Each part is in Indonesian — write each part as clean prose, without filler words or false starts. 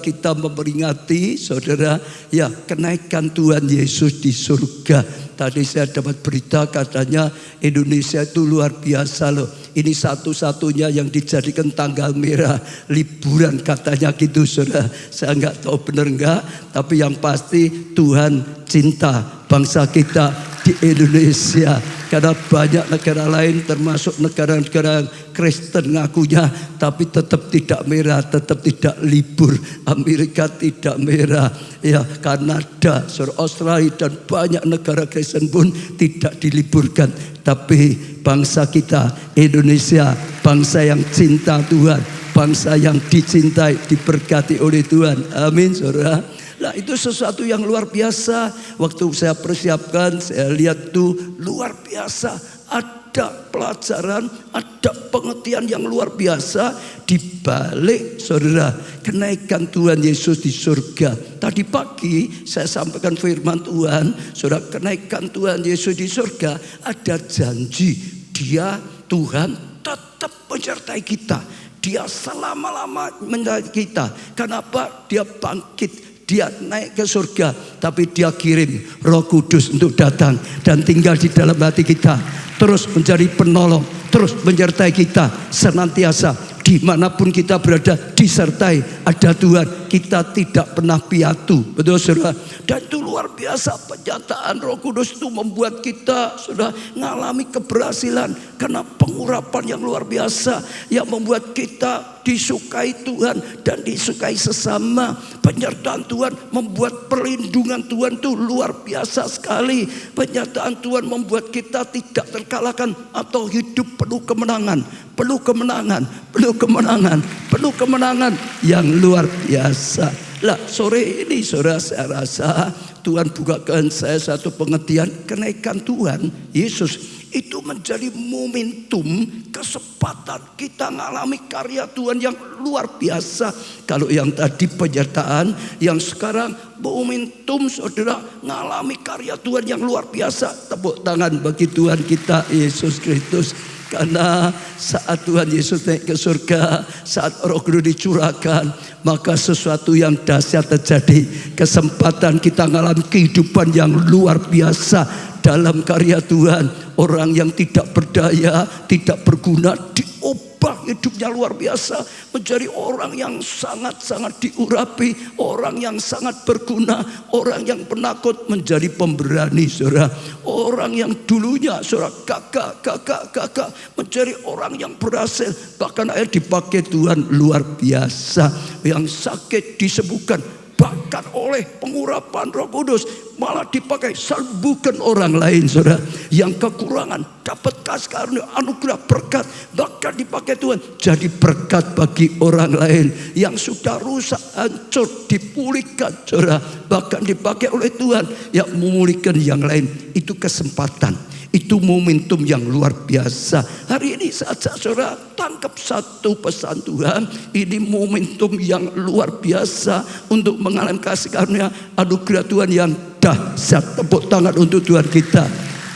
kita memperingati saudara ya kenaikan Tuhan Yesus di surga. Tadi saya dapat berita katanya Indonesia itu luar biasa loh. Ini satu-satunya yang dijadikan tanggal merah liburan katanya gitu saudara. Saya nggak tahu benar nggak, tapi yang pasti Tuhan cinta bangsa kita di Indonesia. Karena banyak negara lain termasuk negara-negara Kristen ngakunya, tapi tetap tidak merah, tetap tidak libur. Amerika tidak merah, ya Kanada, Australia dan banyak negara Kristen pun tidak diliburkan. Tapi bangsa kita Indonesia, bangsa yang cinta Tuhan, bangsa yang dicintai, diberkati oleh Tuhan. Amin saudara. Nah itu sesuatu yang luar biasa. Waktu saya persiapkan, saya lihat tuh luar biasa. Ada pelajaran, ada pengertian yang luar biasa di balik saudara kenaikan Tuhan Yesus di surga. Tadi pagi saya sampaikan firman Tuhan, saudara, kenaikan Tuhan Yesus di surga ada janji. Dia Tuhan tetap menyertai kita. Dia selama-lama menyertai kita. Kenapa? Dia bangkit. Dia naik ke surga, tapi dia kirim Roh Kudus untuk datang dan tinggal di dalam hati kita, terus menjadi penolong, terus menyertai kita senantiasa dimanapun kita berada, disertai ada Tuhan. Kita tidak pernah piatu, betul saudara. Dan itu luar biasa, penyataan Roh Kudus itu membuat kita sudah mengalami keberhasilan karena pengurapan yang luar biasa yang membuat kita disukai Tuhan dan disukai sesama. Penyertaan Tuhan membuat perlindungan Tuhan itu luar biasa sekali. Penyataan Tuhan membuat kita tidak terkalahkan atau hidup penuh kemenangan, penuh kemenangan, penuh kemenangan, penuh kemenangan yang luar biasa. Lah sore ini saudara, saya rasa Tuhan bukakan saya satu pengertian kenaikan Tuhan Yesus. Itu menjadi momentum, kesempatan kita mengalami karya Tuhan yang luar biasa. Kalau yang tadi penyertaan, yang sekarang momentum saudara mengalami karya Tuhan yang luar biasa. Tepuk tangan bagi Tuhan kita Yesus Kristus. Karena saat Tuhan Yesus naik ke surga, saat Roh Kudus dicurahkan, maka sesuatu yang dahsyat terjadi. Kesempatan kita mengalami kehidupan yang luar biasa dalam karya Tuhan. Orang yang tidak berdaya, tidak berguna, diubah hidupnya luar biasa menjadi orang yang sangat-sangat diurapi, orang yang sangat berguna, orang yang penakut menjadi pemberani saudara. Orang yang dulunya saudara gagah menjadi orang yang berhasil, bahkan akhirnya dipakai Tuhan luar biasa. Yang sakit disembuhkan, bahkan oleh pengurapan Roh Kudus malah dipakai sembuhkan orang lain saudara. Yang kekurangan dapat kasih karunia anugerah berkat, bahkan dipakai Tuhan jadi berkat bagi orang lain. Yang sudah rusak hancur dipulihkan saudara, bahkan dipakai oleh Tuhan yang memulihkan yang lain. Itu kesempatan, itu momentum yang luar biasa. Hari ini saja saudara tangkap satu pesan Tuhan. Ini momentum yang luar biasa untuk mengalami kasih karunia anugerah Tuhan yang dahsyat. Tepuk tangan untuk Tuhan kita.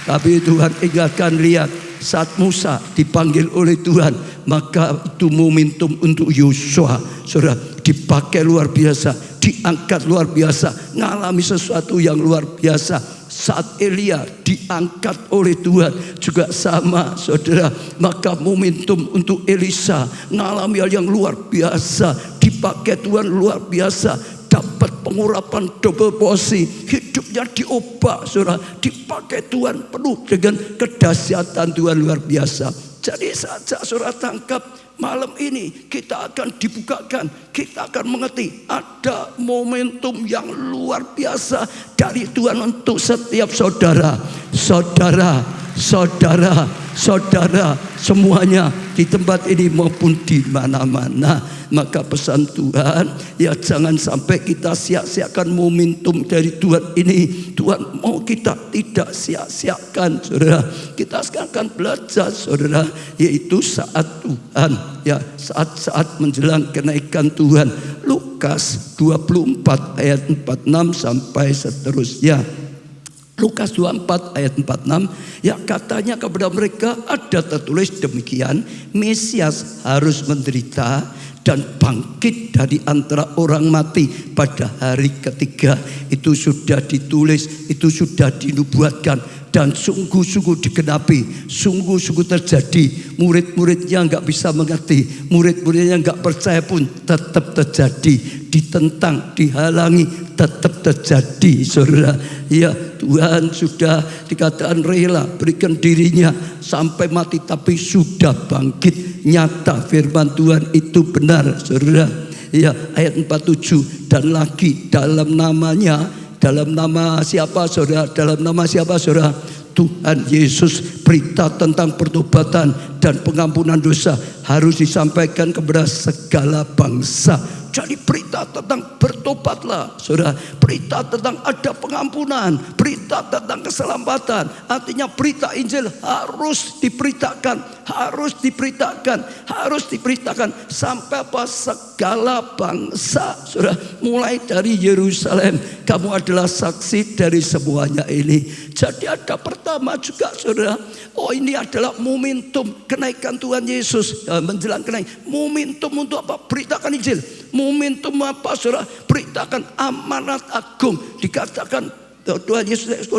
Tapi Tuhan ingatkan, lihat saat Musa dipanggil oleh Tuhan, maka itu momentum untuk Yosua saudara dipakai luar biasa, diangkat luar biasa, mengalami sesuatu yang luar biasa. Saat Elia diangkat oleh Tuhan juga sama saudara, maka momentum untuk Elisa mengalami hal yang luar biasa, dipakai Tuhan luar biasa, dapat pengurapan double porsi, hidupnya diubah saudara, dipakai Tuhan penuh dengan kedahsyatan Tuhan luar biasa. Jadi saja saudara tangkap, malam ini kita akan dibukakan, kita akan mengerti ada momentum yang luar biasa dari Tuhan untuk setiap saudara, saudara, saudara, saudara semuanya di tempat ini maupun di mana-mana. Maka pesan Tuhan, ya jangan sampai kita sia-siakan momentum dari Tuhan ini. Tuhan mau kita tidak sia-siakan saudara. Kita sekarang akan belajar saudara, yaitu saat Tuhan, ya saat-saat menjelang kenaikan Tuhan. Lukas 24 ayat 46 sampai seterusnya. Lukas 24 ayat 46, ya katanya kepada mereka, ada tertulis demikian, Mesias harus menderita dan bangkit dari antara orang mati pada hari ketiga. Itu sudah ditulis, itu sudah dinubuatkan, dan sungguh-sungguh digenapi, sungguh-sungguh terjadi. Murid-muridnya nggak bisa mengerti, murid-muridnya nggak percaya pun tetap terjadi. Ditentang, dihalangi, tetap terjadi, saudara. Ya, Tuhan sudah dikatakan rela berikan dirinya sampai mati, tapi sudah bangkit. Nyata firman Tuhan itu benar, saudara. Ya, ayat 47, dan lagi dalam namanya, dalam nama siapa, saudara? Dalam nama siapa, saudara? Tuhan Yesus. Berita tentang pertobatan dan pengampunan dosa harus disampaikan kepada segala bangsa. Jadi berita tentang bertobatlah, saudara. Berita tentang ada pengampunan, berita tentang keselamatan. Artinya berita Injil harus diberitakan, harus diberitakan, harus diberitakan sampai apa? Segala bangsa, saudara. Mulai dari Yerusalem, kamu adalah saksi dari semuanya ini. Jadi ada pertama juga, saudara. Oh, ini adalah momentum kenaikan Tuhan Yesus, menjelang kenaikan. Momentum untuk apa? Beritakan Injil. Momentum apa, saudara? Beritakan amanat agung. Dikatakan Tuhan Yesus,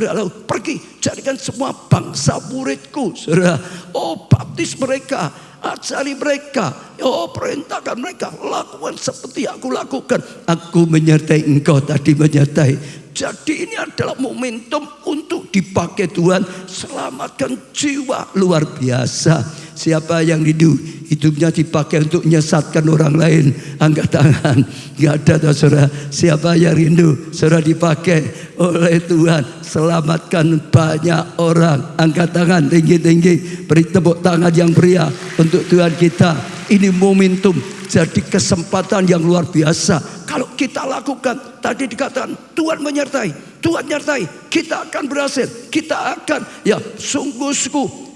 pergi jadikan semua bangsa muridku, saudara. Oh, baptis mereka, ajari mereka, oh perintahkan mereka, lakukan seperti aku lakukan. Aku menyertai engkau, tadi menyertai. Jadi ini adalah momentum untuk dipakai Tuhan, selamatkan jiwa, luar biasa. Siapa yang rindu hidupnya dipakai untuk menyesatkan orang lain? Angkat tangan. Gak ada, saudara. Siapa yang rindu saudara dipakai oleh Tuhan, selamatkan banyak orang? Angkat tangan tinggi-tinggi. Beri tepuk tangan yang meriah untuk Tuhan kita. Ini momentum, jadi kesempatan yang luar biasa. Kalau kita lakukan, tadi dikatakan Tuhan menyertai, Tuhan menyertai, kita akan berhasil. Kita akan sungguh-sungguh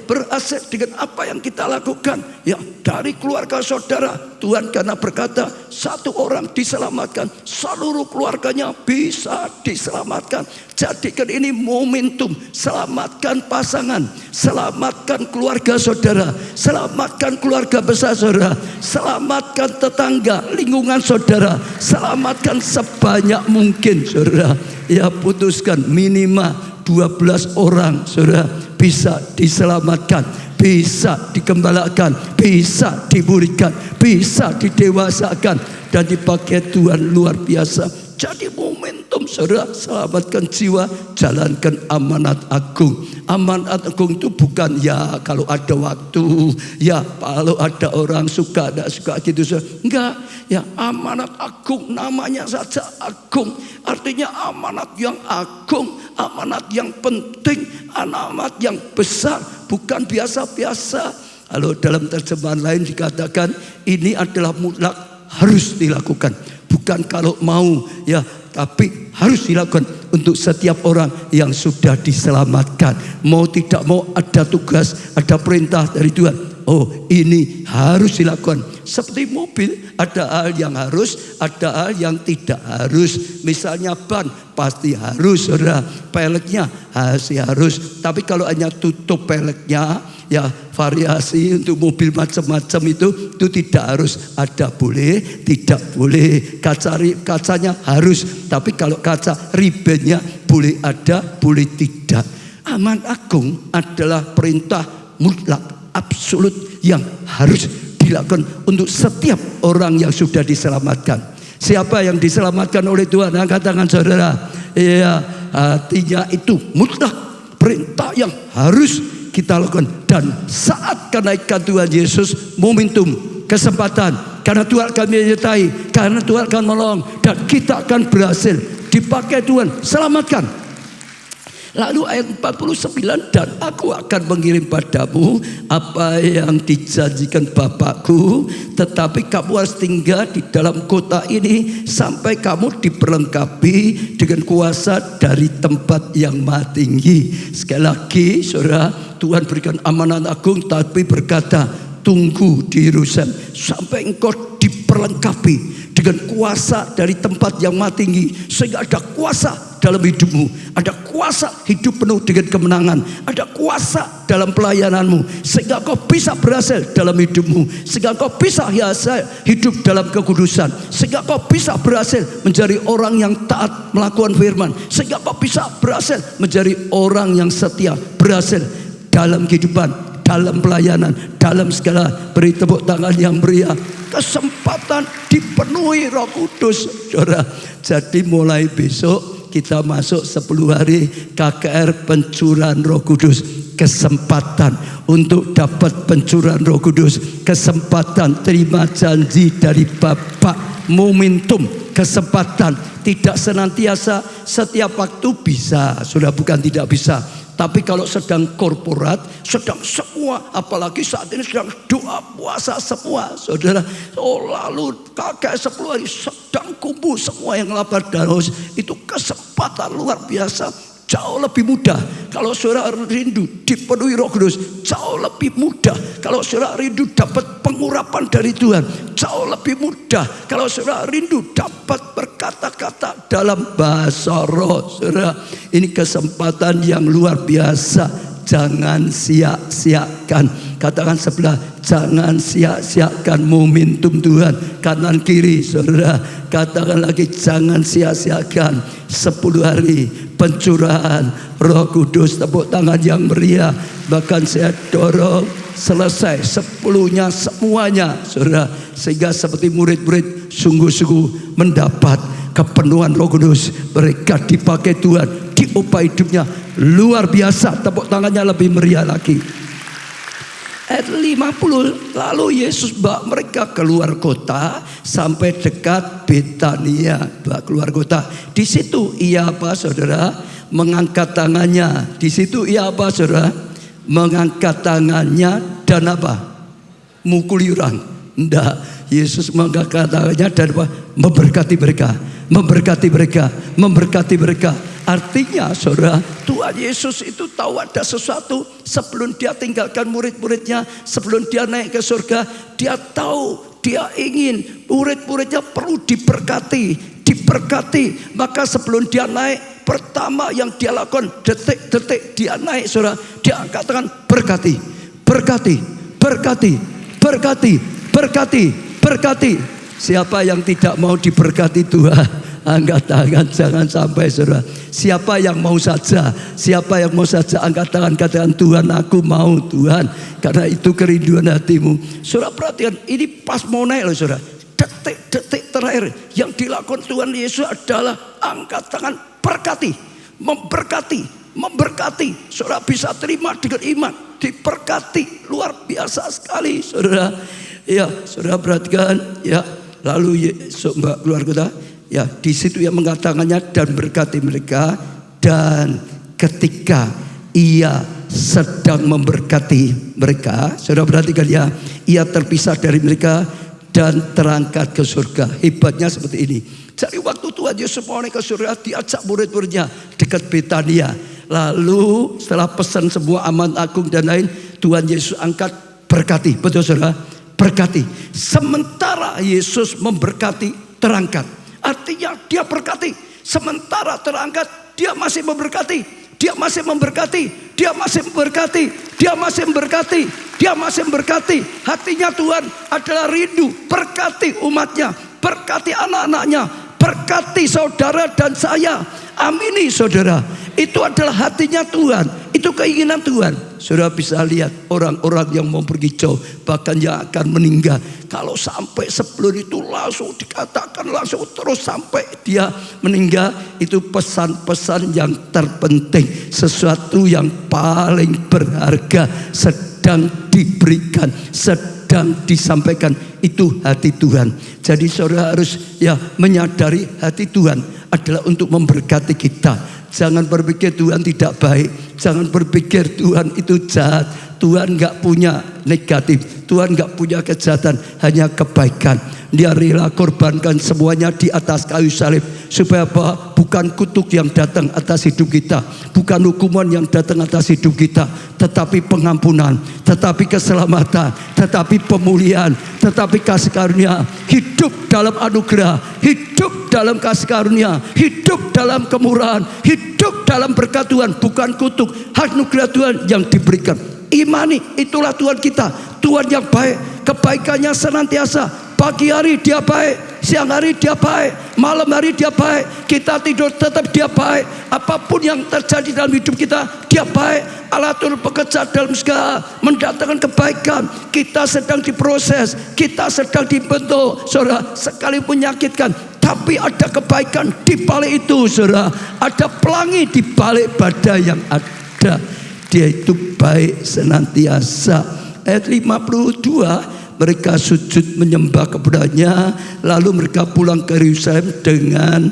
berhasil dengan apa yang kita lakukan. Ya, dari keluarga saudara, Tuhan karena berkata satu orang diselamatkan, seluruh keluarganya bisa diselamatkan. Jadikan ini momentum, selamatkan pasangan, selamatkan keluarga saudara, selamatkan keluarga besar saudara, selamatkan tetangga, lingkungan saudara, selamatkan sebanyak mungkin, saudara. Ya, putuskan minimal 12 orang, saudara, bisa diselamatkan, bisa dikembalakan, bisa dimuridkan, bisa didewasakan, dan dipakai Tuhan luar biasa. Jadi momentum, saudara, selamatkan jiwa, jalankan amanat agung. Amanat agung itu bukan ya kalau ada waktu, ya kalau ada orang suka, tidak suka gitu, saudara. Enggak, ya amanat agung, namanya saja agung. Artinya amanat yang agung, amanat yang penting, amanat yang besar, bukan biasa-biasa. Kalau dalam terjemahan lain dikatakan ini adalah mutlak, harus dilakukan. Bukan kalau mau, ya, tapi harus dilakukan untuk setiap orang yang sudah diselamatkan. Mau tidak mau ada tugas, ada perintah dari Tuhan. Oh, ini harus dilakukan. Seperti mobil, ada hal yang harus, ada hal yang tidak harus. Misalnya ban, pasti harus, saudara. Peleknya harus. Tapi kalau hanya tutup peleknya, ya variasi untuk mobil macam-macam itu tidak harus. Ada boleh, tidak boleh. Kacanya harus, tapi kalau kaca ribennya boleh ada, boleh tidak. Amanat agung adalah perintah mutlak, absolut, yang harus dilakukan untuk setiap orang yang sudah diselamatkan. Siapa yang diselamatkan oleh Tuhan? Angkat tangan, saudara. Ya, artinya itu mutlak, perintah yang harus kita lakukan. Dan saat kenaikan Tuhan Yesus, momentum, kesempatan, karena Tuhan akan menyertai, karena Tuhan akan menolong, dan kita akan berhasil dipakai Tuhan, selamatkan. Lalu ayat 49, dan aku akan mengirim padamu apa yang dijanjikan Bapakku, tetapi kamu harus tinggal di dalam kota ini sampai kamu diperlengkapi dengan kuasa dari tempat yang maha tinggi. Sekali lagi, saudara, Tuhan berikan amanat agung, tapi berkata tunggu di Yerusalem sampai engkau diperlengkapi diperlengkapi dengan kuasa dari tempat yang maha tinggi, sehingga ada kuasa dalam hidupmu, ada kuasa hidup penuh dengan kemenangan, ada kuasa dalam pelayananmu, sehingga kau bisa berhasil dalam hidupmu, sehingga kau bisa hidup dalam kekudusan, sehingga kau bisa berhasil menjadi orang yang taat melakukan firman, sehingga kau bisa berhasil menjadi orang yang setia, berhasil dalam kehidupan, dalam pelayanan, dalam segala. Beri tepuk tangan yang meriah. Kesempatan dipenuhi Roh Kudus, saudara. Jadi mulai besok kita masuk 10 hari KKR pencurahan Roh Kudus. Kesempatan untuk dapat pencurahan Roh Kudus, kesempatan terima janji dari Bapa, momentum, kesempatan. Tidak senantiasa setiap waktu bisa, sudah bukan tidak bisa. Tapi kalau sedang korporat, sedang semua, apalagi saat ini sedang doa puasa semua, saudara. Lalu kakek 10 hari sedang kumpul semua yang lapar dan haus. Itu kesempatan luar biasa. Jauh lebih mudah kalau saudara rindu dipenuhi Roh Kudus, jauh lebih mudah kalau saudara rindu dapat pengurapan dari Tuhan, jauh lebih mudah kalau saudara rindu dapat berkata-kata dalam bahasa roh. Saudara, ini kesempatan yang luar biasa. Jangan sia-siakan. Katakan sebelah, jangan sia-siakan momentum Tuhan. Kanan kiri, saudara. Katakan lagi, jangan sia-siakan 10 hari pencurahan Roh Kudus. Tepuk tangan yang meriah. Bahkan saya dorong selesai 10-nya semuanya, saudara. Sehingga seperti murid-murid sungguh-sungguh mendapat kepenuhan Roh Kudus. Mereka dipakai Tuhan, diubah hidupnya luar biasa. Tepuk tangannya lebih meriah lagi. Ayat 50, lalu Yesus bawa mereka keluar kota sampai dekat Betania. Bawa keluar kota. Di situ ia apa, saudara? Mengangkat tangannya. Di situ ia apa, saudara? Mengangkat tangannya dan apa? Mukuli orang. Enggak. Yesus mengangkat tangannya dan apa? Memberkati mereka. Memberkati mereka. Memberkati mereka. Artinya, saudara, Tuhan Yesus itu tahu ada sesuatu sebelum dia tinggalkan murid-muridnya, sebelum dia naik ke surga. Dia tahu, dia ingin murid-muridnya perlu diberkati, diberkati. Maka sebelum dia naik, pertama yang dia lakukan, detik-detik dia naik, saudara, dia angkat tangan, berkati, berkati, berkati, berkati, berkati, berkati. Siapa yang tidak mau diberkati Tuhan? Angkat tangan, jangan sampai, saudara. Siapa yang mau saja, siapa yang mau saja angkat tangan, katakan, Tuhan aku mau Tuhan. Karena itu kerinduan hatimu. Saudara perhatikan, ini pas mau naik loh, saudara. Detik-detik terakhir yang dilakukan Tuhan Yesus adalah angkat tangan, berkati, memberkati, memberkati. Saudara bisa terima dengan iman, diberkati luar biasa sekali, saudara. Ya, saudara perhatikan, ya. Lalu Yesus keluar kota. Ya, di situ ia mengatakannya dan berkati mereka. Dan ketika ia sedang memberkati mereka, saudara perhatikan ya, ia terpisah dari mereka dan terangkat ke surga. Hebatnya seperti ini. Jadi waktu Tuhan Yesus mau naik ke surga, diajak murid-muridnya dekat Betania. Lalu setelah pesan semua aman agung dan lain, Tuhan Yesus angkat, berkati. Betul, saudara? Berkati. Sementara Yesus memberkati, terangkat. Artinya dia berkati, sementara terangkat dia masih memberkati, dia masih memberkati, dia masih memberkati, dia masih memberkati, dia masih memberkati. Hatinya Tuhan adalah rindu berkati umatnya, berkati anak-anaknya, berkati saudara dan saya. Amini, saudara. Itu adalah hatinya Tuhan, itu keinginan Tuhan. Saudara bisa lihat orang-orang yang mau pergi jauh, bahkan yang akan meninggal. Kalau sampai sebelum itu langsung dikatakan, langsung terus sampai dia meninggal. Itu pesan-pesan yang terpenting, sesuatu yang paling berharga sedang diberikan, sedang disampaikan. Itu hati Tuhan. Jadi saudara harus ya menyadari hati Tuhan adalah untuk memberkati kita. Jangan berpikir Tuhan tidak baik. Jangan berpikir Tuhan itu jahat. Tuhan gak punya negatif. Tuhan gak punya kejahatan, hanya kebaikan. Dia rela korbankan semuanya di atas kayu salib. Supaya apa? Bukan kutuk yang datang atas hidup kita, bukan hukuman yang datang atas hidup kita, tetapi pengampunan, tetapi keselamatan, tetapi pemulihan, tetapi kasih karunia. Hidup dalam anugerah, hidup dalam kasih karunia, hidup dalam kemurahan, hidup dalam berkat Tuhan, bukan kutuk. Anugerah Tuhan yang diberikan. Imani, itulah Tuhan kita, Tuhan yang baik. Kebaikannya senantiasa. Pagi hari dia baik, siang hari dia baik, malam hari dia baik. Kita tidur tetap dia baik. Apapun yang terjadi dalam hidup kita, dia baik. Allah turut bekerja dalam segala, mendatangkan kebaikan. Kita sedang diproses, kita sedang dibentuk, saudara, sekalipun menyakitkan, tapi ada kebaikan di balik itu, saudara. Ada pelangi di balik badai yang ada. Dia itu baik senantiasa. Ayat 52, mereka sujud menyembah kepadanya, lalu mereka pulang ke Yerusalem dengan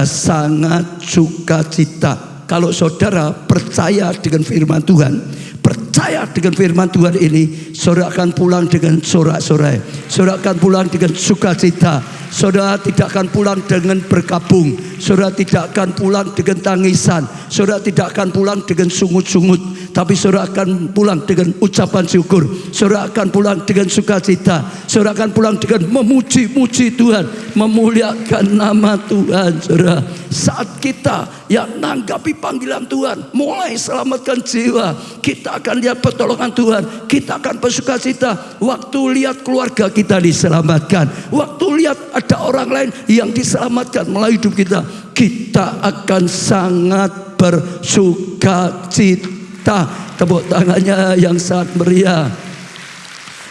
sangat sukacita. Kalau saudara percaya dengan firman Tuhan, percaya dengan firman Tuhan ini, saudara akan pulang dengan sorak-sorai, saudara akan pulang dengan sukacita. Saudara tidak akan pulang dengan berkabung, saudara tidak akan pulang dengan tangisan, saudara tidak akan pulang dengan sungut-sungut, tapi saudara akan pulang dengan ucapan syukur. Saudara akan pulang dengan sukacita. Saudara akan pulang dengan memuji-muji Tuhan, memuliakan nama Tuhan. Saudara, saat kita yang nanggapi panggilan Tuhan, mulai selamatkan jiwa, kita akan lihat pertolongan Tuhan, kita akan bersukacita. Waktu lihat keluarga kita diselamatkan, waktu lihat ada orang lain yang diselamatkan melalui hidup kita, kita akan sangat bersukacita. Tepuk tangannya yang sangat meriah.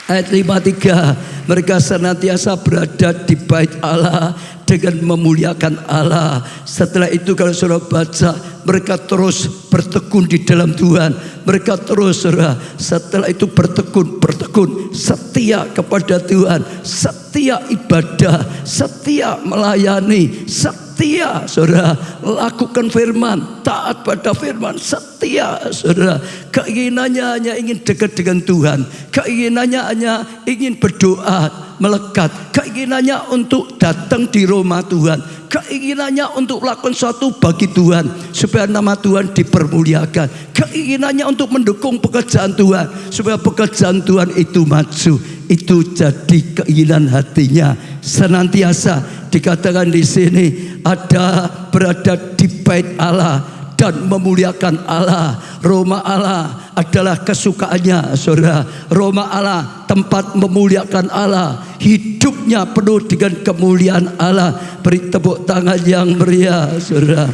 Ayat 53, mereka senantiasa berada di bait Allah dengan memuliakan Allah. Setelah itu kalau saudara baca, mereka terus bertekun di dalam Tuhan. Mereka terus, saudara, setelah itu bertekun, setia kepada Tuhan, setia ibadah, setia melayani, setia, saudara, lakukan firman, taat pada firman, setia, saudara. Keinginannya hanya ingin dekat dengan Tuhan, keinginannya hanya ingin berdoa, melekat, keinginannya untuk datang di rumah Tuhan, keinginannya untuk melakukan sesuatu bagi Tuhan supaya nama Tuhan dipermuliakan, keinginannya untuk mendukung pekerjaan Tuhan supaya pekerjaan Tuhan itu maju. Itu jadi keinginan hatinya. Senantiasa dikatakan di sini ada berada di bait Allah dan memuliakan Allah. Rumah Allah adalah kesukaannya, saudara. Rumah Allah tempat memuliakan Allah. Hidupnya penuh dengan kemuliaan Allah. Beri tepuk tangan yang meriah, saudara.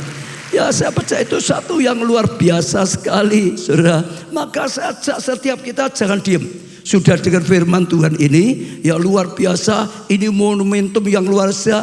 Ya, saya percaya itu satu yang luar biasa sekali, saudara. Maka saya ajak setiap kita jangan diam. Sudah dengan firman Tuhan ini, ya luar biasa. Ini momentum yang luar biasa.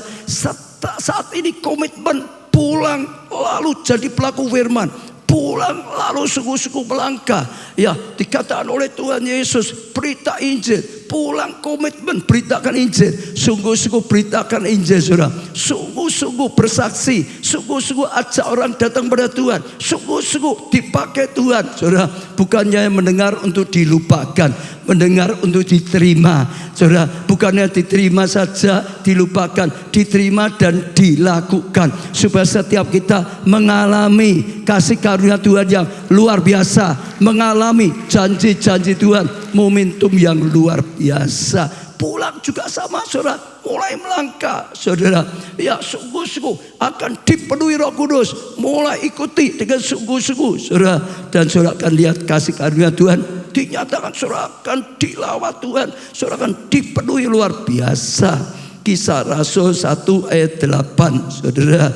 Saat ini komitmen pulang lalu jadi pelaku firman, pulang lalu sungguh-sungguh melangkah. Ya, dikatakan oleh Tuhan Yesus, berita Injil, pulang komitmen beritakan Injil, sungguh-sungguh beritakan Injil, saudara. Sungguh-sungguh bersaksi, sungguh-sungguh ajak orang datang pada Tuhan, sungguh-sungguh dipakai Tuhan, saudara. Bukannya mendengar untuk dilupakan, mendengar untuk diterima, saudara. Bukannya diterima saja, dilupakan, diterima dan dilakukan, supaya setiap kita mengalami kasih karunia Tuhan yang luar biasa, mengalami janji-janji Tuhan, momentum yang luar biasa. Pulang juga sama, saudara, mulai melangkah, saudara. Ya, sungguh-sungguh akan dipenuhi Roh Kudus, mulai ikuti dengan sungguh-sungguh, saudara. Dan saudara akan lihat kasih karunia Tuhan dinyatakan, saudara akan dilawat Tuhan, saudara akan dipenuhi luar biasa. Kisah Rasul 1 ayat 8, saudara.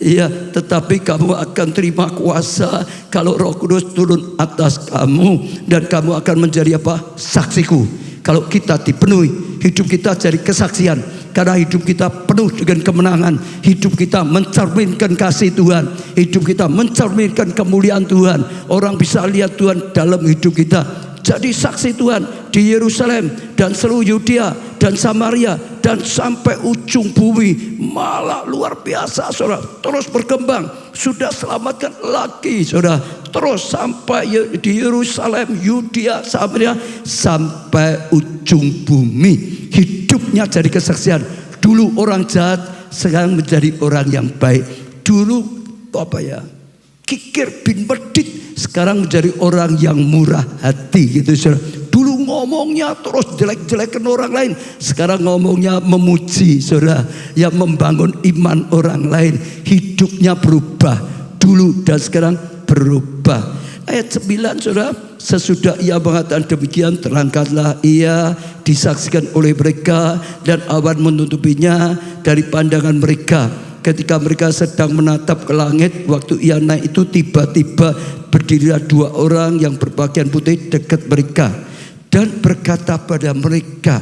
Ya, tetapi kamu akan terima kuasa kalau Roh Kudus turun atas kamu, dan kamu akan menjadi apa? Saksiku. Kalau kita dipenuhi, hidup kita jadi kesaksian. Karena hidup kita penuh dengan kemenangan, hidup kita mencerminkan kasih Tuhan, hidup kita mencerminkan kemuliaan Tuhan. Orang bisa lihat Tuhan dalam hidup kita. Jadi saksi Tuhan di Yerusalem dan seluruh Yudea dan Samaria dan sampai ujung bumi. Malah luar biasa saudara, terus berkembang. Sudah selamatkan lagi saudara, terus sampai di Yerusalem, Yudea, Samaria, sampai ujung bumi. Hidupnya jadi kesaksian. Dulu orang jahat, sekarang menjadi orang yang baik. Dulu kikir bin medit, sekarang menjadi orang yang murah hati gitu saudara. Dulu ngomongnya terus jelek-jelekan orang lain, sekarang ngomongnya memuji saudara, yang membangun iman orang lain. Hidupnya berubah, dulu dan sekarang berubah. Ayat 9 saudara, sesudah ia mengatakan demikian, terangkatlah ia, disaksikan oleh mereka, dan awan menutupinya dari pandangan mereka. Ketika mereka sedang menatap ke langit, waktu ia naik itu tiba-tiba berdirilah 2 orang yang berpakaian putih dekat mereka dan berkata pada mereka,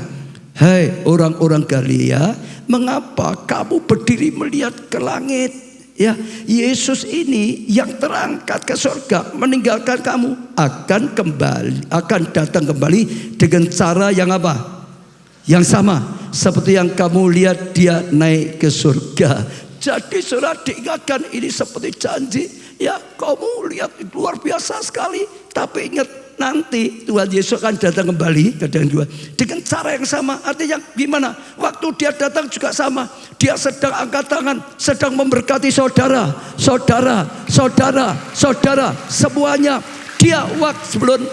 "Hai orang-orang Galilea, mengapa kamu berdiri melihat ke langit? Ya, Yesus ini yang terangkat ke surga meninggalkan kamu akan datang kembali dengan cara yang apa? Yang sama seperti yang kamu lihat dia naik ke surga." Jadi saudara, diingatkan ini seperti janji. Ya, kamu lihat luar biasa sekali. Tapi ingat, nanti Tuhan Yesus akan datang kembali dengan cara yang sama. Artinya gimana? Waktu dia datang juga sama. Dia sedang angkat tangan, sedang memberkati saudara, semuanya. Dia waktu sebelum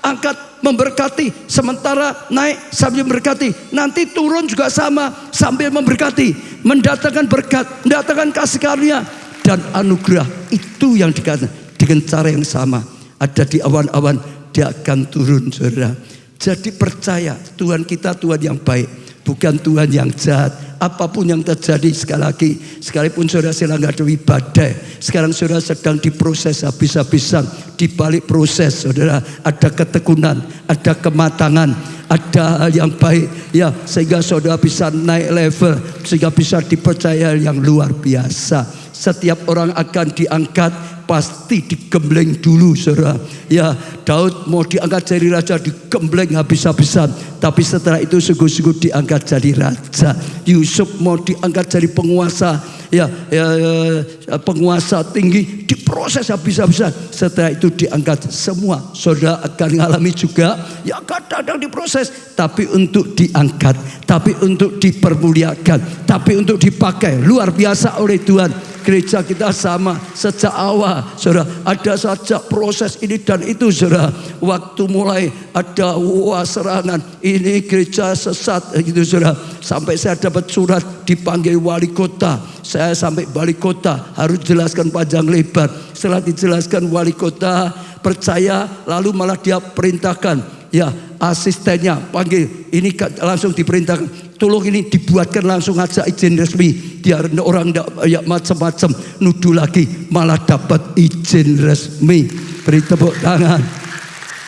angkat memberkati, sementara naik sambil memberkati, nanti turun juga sama sambil memberkati, mendatangkan berkat, mendatangkan kasih karunia dan anugerah. Itu yang dikatakan dengan cara yang sama. Ada di awan-awan, dia akan turun saudara. Jadi percaya Tuhan kita Tuhan yang baik, bukan Tuhan yang jahat. Apapun yang terjadi, sekali lagi, sekalipun saudara sedang menghadapi badai, sekarang saudara sedang diproses habis-habisan. Di balik proses saudara ada ketekunan, ada kematangan, ada hal yang baik, ya, sehingga saudara bisa naik level, sehingga bisa dipercaya yang luar biasa. Setiap orang akan diangkat, pasti digembleng dulu saudara. Ya, Daud mau diangkat jadi raja, digembleng habis-habisan, tapi setelah itu sungguh-sungguh diangkat jadi raja. Yusuf mau diangkat jadi penguasa, penguasa tinggi, diproses habis-habisan. Setelah itu diangkat. Semua saudara akan mengalami juga, ya kadang-kadang diproses, tapi untuk diangkat, tapi untuk dipermuliakan, tapi untuk dipakai luar biasa oleh Tuhan. Gereja kita sama sejak awal saudara, ada saja proses ini dan itu saudara. Waktu mulai ada serangan, ini gereja sesat gitu saudara, sampai saya dapat surat dipanggil wali kota. Saya sampai wali kota harus jelaskan panjang lebar. Setelah dijelaskan wali kota percaya, lalu malah dia perintahkan, ya asistennya panggil, ini langsung diperintahkan, tolong ini dibuatkan langsung aja izin resmi, biar orang ya macam-macam nuduh lagi, malah dapat izin resmi. Beri tepuk tangan.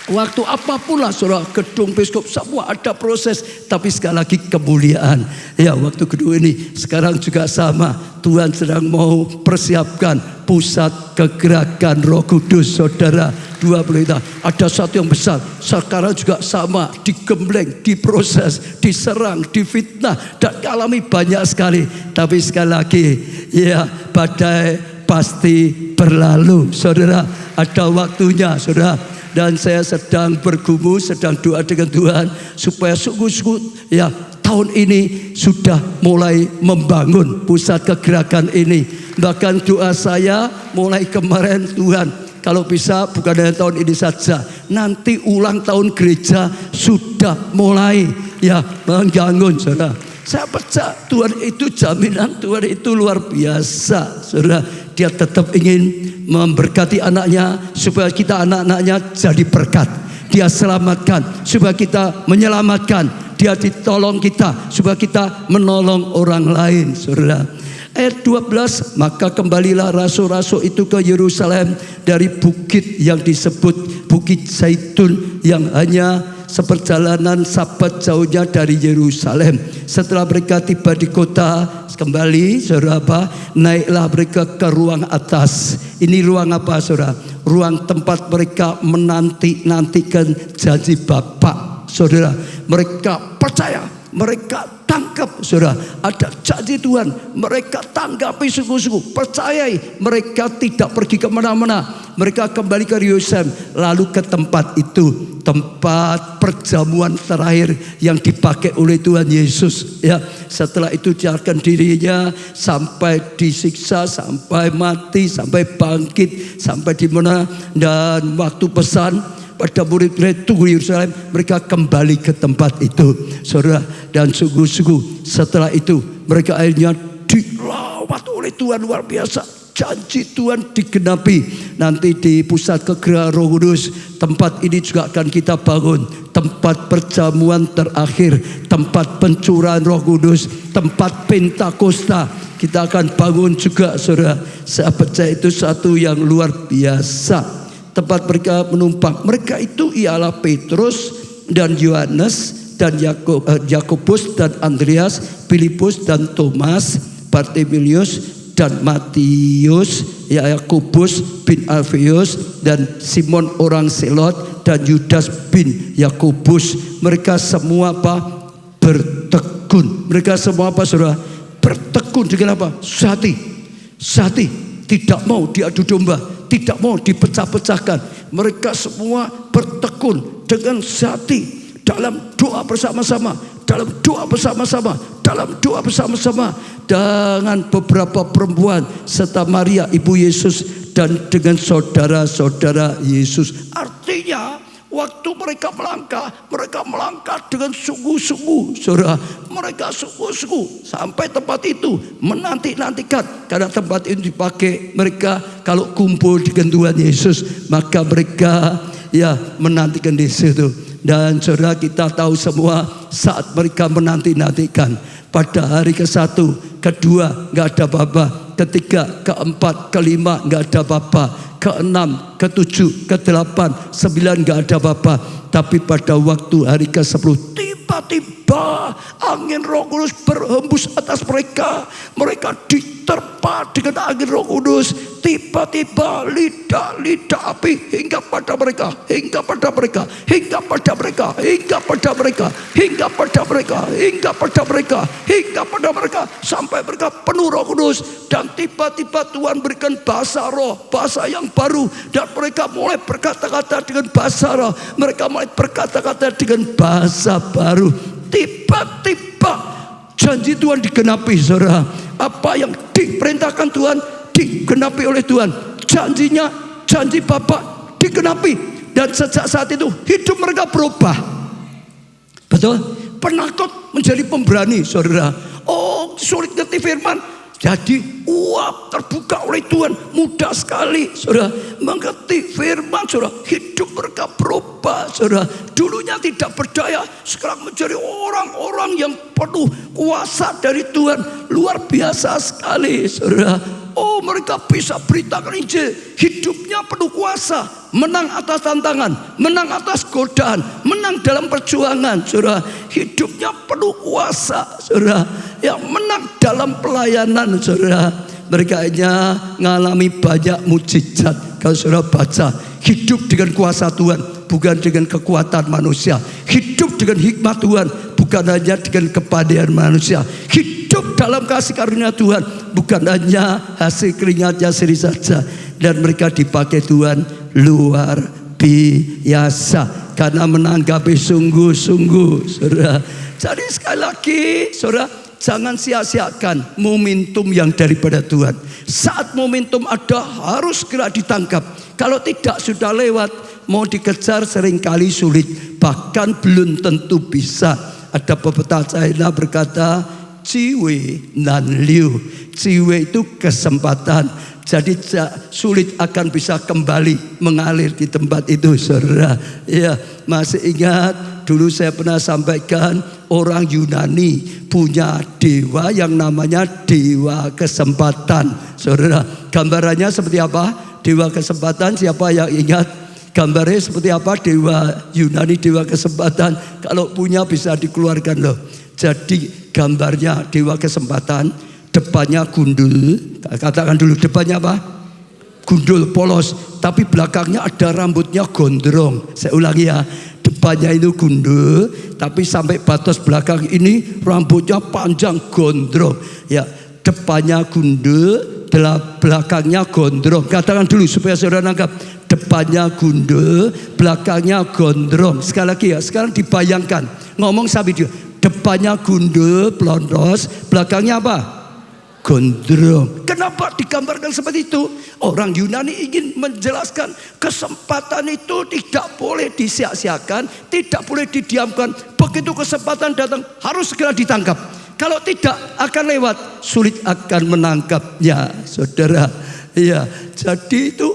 Waktu apapun lah saudara, gedung biskop semua ada proses, tapi sekali lagi kemuliaan. Ya, waktu kedua ini sekarang juga sama. Tuhan sedang mau persiapkan pusat kegerakan Roh Kudus saudara. 20 tahun ada satu yang besar. Sekarang juga sama, digembleng, diproses, diserang, difitnah, dan alami banyak sekali. Tapi sekali lagi, ya badai pasti berlalu saudara. Ada waktunya saudara. Dan saya sedang bergumul, sedang doa dengan Tuhan supaya sungguh-sungguh ya tahun ini sudah mulai membangun pusat kegerakan ini. Bahkan doa saya mulai kemarin, Tuhan kalau bisa bukan dari tahun ini saja, nanti ulang tahun gereja sudah mulai ya membangun saudara. Saya percaya Tuhan itu jaminan, Tuhan itu luar biasa saudara. Dia tetap ingin memberkati anaknya supaya kita anak-anaknya jadi berkat. Dia selamatkan supaya kita menyelamatkan. Dia ditolong kita supaya kita menolong orang lain saudara. Ayat 12, maka kembalilah rasul-rasul itu ke Yerusalem dari bukit yang disebut Bukit Zaitun, yang hanya seperjalanan Sabat jauhnya dari Yerusalem. Setelah mereka tiba di kota, kembali saudara naiklah mereka ke ruang atas. Ini ruang apa saudara? Ruang tempat mereka menanti-nantikan janji Bapa saudara. Mereka percaya, mereka tangkap, saudara. Ada janji Tuhan, mereka tanggapi sungguh-sungguh, percayai. Mereka tidak pergi kemana-mana, mereka kembali ke Yerusalem, lalu ke tempat itu, tempat perjamuan terakhir yang dipakai oleh Tuhan Yesus. Ya, setelah itu jalankan dirinya sampai disiksa, sampai mati, sampai bangkit, sampai di mana, dan waktu pesan pada murid-murid tunggu Yerusalem, mereka kembali ke tempat itu, saudara. Dan sungguh-sungguh setelah itu mereka akhirnya dilawat oleh Tuhan luar biasa. Janji Tuhan digenapi. Nanti di pusat kegerahan Roh Kudus, tempat ini juga akan kita bangun, tempat perjamuan terakhir, tempat pencurahan Roh Kudus, tempat Pentakosta. Kita akan bangun juga, saudara. Saya percaya itu satu yang luar biasa. Tempat mereka menumpang, mereka itu ialah Petrus dan Yohanes dan Yakobus dan Andreas, Filipus dan Thomas, Bartimius dan Matius, Yakobus bin Alfeus dan Simon orang Selot dan Yudas bin Yakobus. Mereka semua apa? Bertekun. Mereka semua apa, saudara? Bertekun dengan apa? Sehati, tidak mau diadu domba, tidak mau dipecah-pecahkan. Mereka semua bertekun dengan sehati, dalam doa bersama-sama, dalam doa bersama-sama, dalam doa bersama-sama dengan beberapa perempuan serta Maria ibu Yesus dan dengan saudara-saudara Yesus. Artinya waktu mereka melangkah dengan sungguh-sungguh, saudara. Mereka sungguh-sungguh sampai tempat itu, menanti-nantikan, karena tempat itu dipakai mereka kalau kumpul dengan Tuhan Yesus, maka mereka ya menantikan di situ. Dan saudara, kita tahu semua saat mereka menanti-nantikan, pada hari ke-1, ke-2 nggak ada apa-apa, ke-3, ke-4, ke-5 nggak ada apa-apa, ke-6, ke-7, ke-8, 9 nggak ada apa-apa. Tapi pada waktu hari ke-10, tiba-tiba angin Roh Kudus berhembus atas mereka. Mereka diterpa dengan angin Roh Kudus. Tiba-tiba lidah api hingga pada mereka, hingga pada mereka, hingga pada mereka, hingga pada mereka, hingga pada mereka, hingga pada mereka, hingga pada mereka, sampai mereka penuh Roh Kudus. Dan tiba-tiba Tuhan berikan bahasa roh, bahasa yang baru, dan mereka mulai berkata-kata dengan bahasa roh. Mereka mulai berkata-kata dengan bahasa baru. Tiba-tiba janji Tuhan digenapi, saudara. Apa yang diperintahkan Tuhan digenapi oleh Tuhan. Janjinya, janji Bapa digenapi. Dan sejak saat itu hidup mereka berubah. Betul? Penakut menjadi pemberani, saudara. Oh, sulit ngerti firman, jadi terbuka oleh Tuhan. Mudah sekali, saudara, mengerti firman, saudara. Hidup mereka berubah, saudara. Dulunya tidak berdaya, sekarang menjadi orang-orang yang penuh kuasa dari Tuhan. Luar biasa sekali, saudara. Oh, mereka bisa beritakan Injil. Hidupnya penuh kuasa, menang atas tantangan, menang atas godaan, menang dalam perjuangan, saudara. Hidupnya penuh kuasa, saudara. Yang menang dalam pelayanan, saudara. Mereka hanya mengalami banyak mujizat. Kalau saudara baca, hidup dengan kuasa Tuhan, bukan dengan kekuatan manusia. Hidup dengan hikmat Tuhan, bukan hanya dengan kepandaian manusia. Hidup dalam kasih karunia Tuhan, bukan hanya hasil keringatnya sendiri saja. Dan mereka dipakai Tuhan luar biasa, karena menanggapi sungguh-sungguh, saudara. Jadi sekali lagi, saudara, jangan sia-siakan momentum yang daripada Tuhan. Saat momentum ada, harus segera ditangkap. Kalau tidak, sudah lewat. Mau dikejar seringkali sulit, bahkan belum tentu bisa. Ada pepatah China berkata, Ciwe nan liu. Ciwe itu kesempatan. Jadi sulit akan bisa kembali mengalir di tempat itu, saudara. Ya, masih ingat dulu saya pernah sampaikan, orang Yunani punya dewa yang namanya dewa kesempatan, saudara. Gambarannya seperti apa? Dewa kesempatan, siapa yang ingat? Gambarnya seperti apa dewa Yunani, dewa kesempatan? Kalau punya bisa dikeluarkan loh. Jadi gambarnya dewa kesempatan, depannya gundul. Katakan dulu, depannya apa? Gundul, polos. Tapi belakangnya ada rambutnya gondrong. Saya ulangi ya. depannya itu gundul, tapi sampai batas belakang ini rambutnya panjang gondrong. Ya, depannya gundul, belakangnya gondrong. Katakan dulu supaya saudara nangkap. Depannya gundul, belakangnya gondrong. Sekali lagi ya, sekarang dibayangkan. Ngomong sambil dia. Depannya gundul, blondos, belakangnya apa? Gondrong. Kenapa digambarkan seperti itu? Orang Yunani ingin menjelaskan kesempatan itu tidak boleh disia-siakan, tidak boleh didiamkan. Begitu kesempatan datang harus segera ditangkap. Kalau tidak akan lewat, sulit akan menangkapnya, saudara. Ya, jadi itu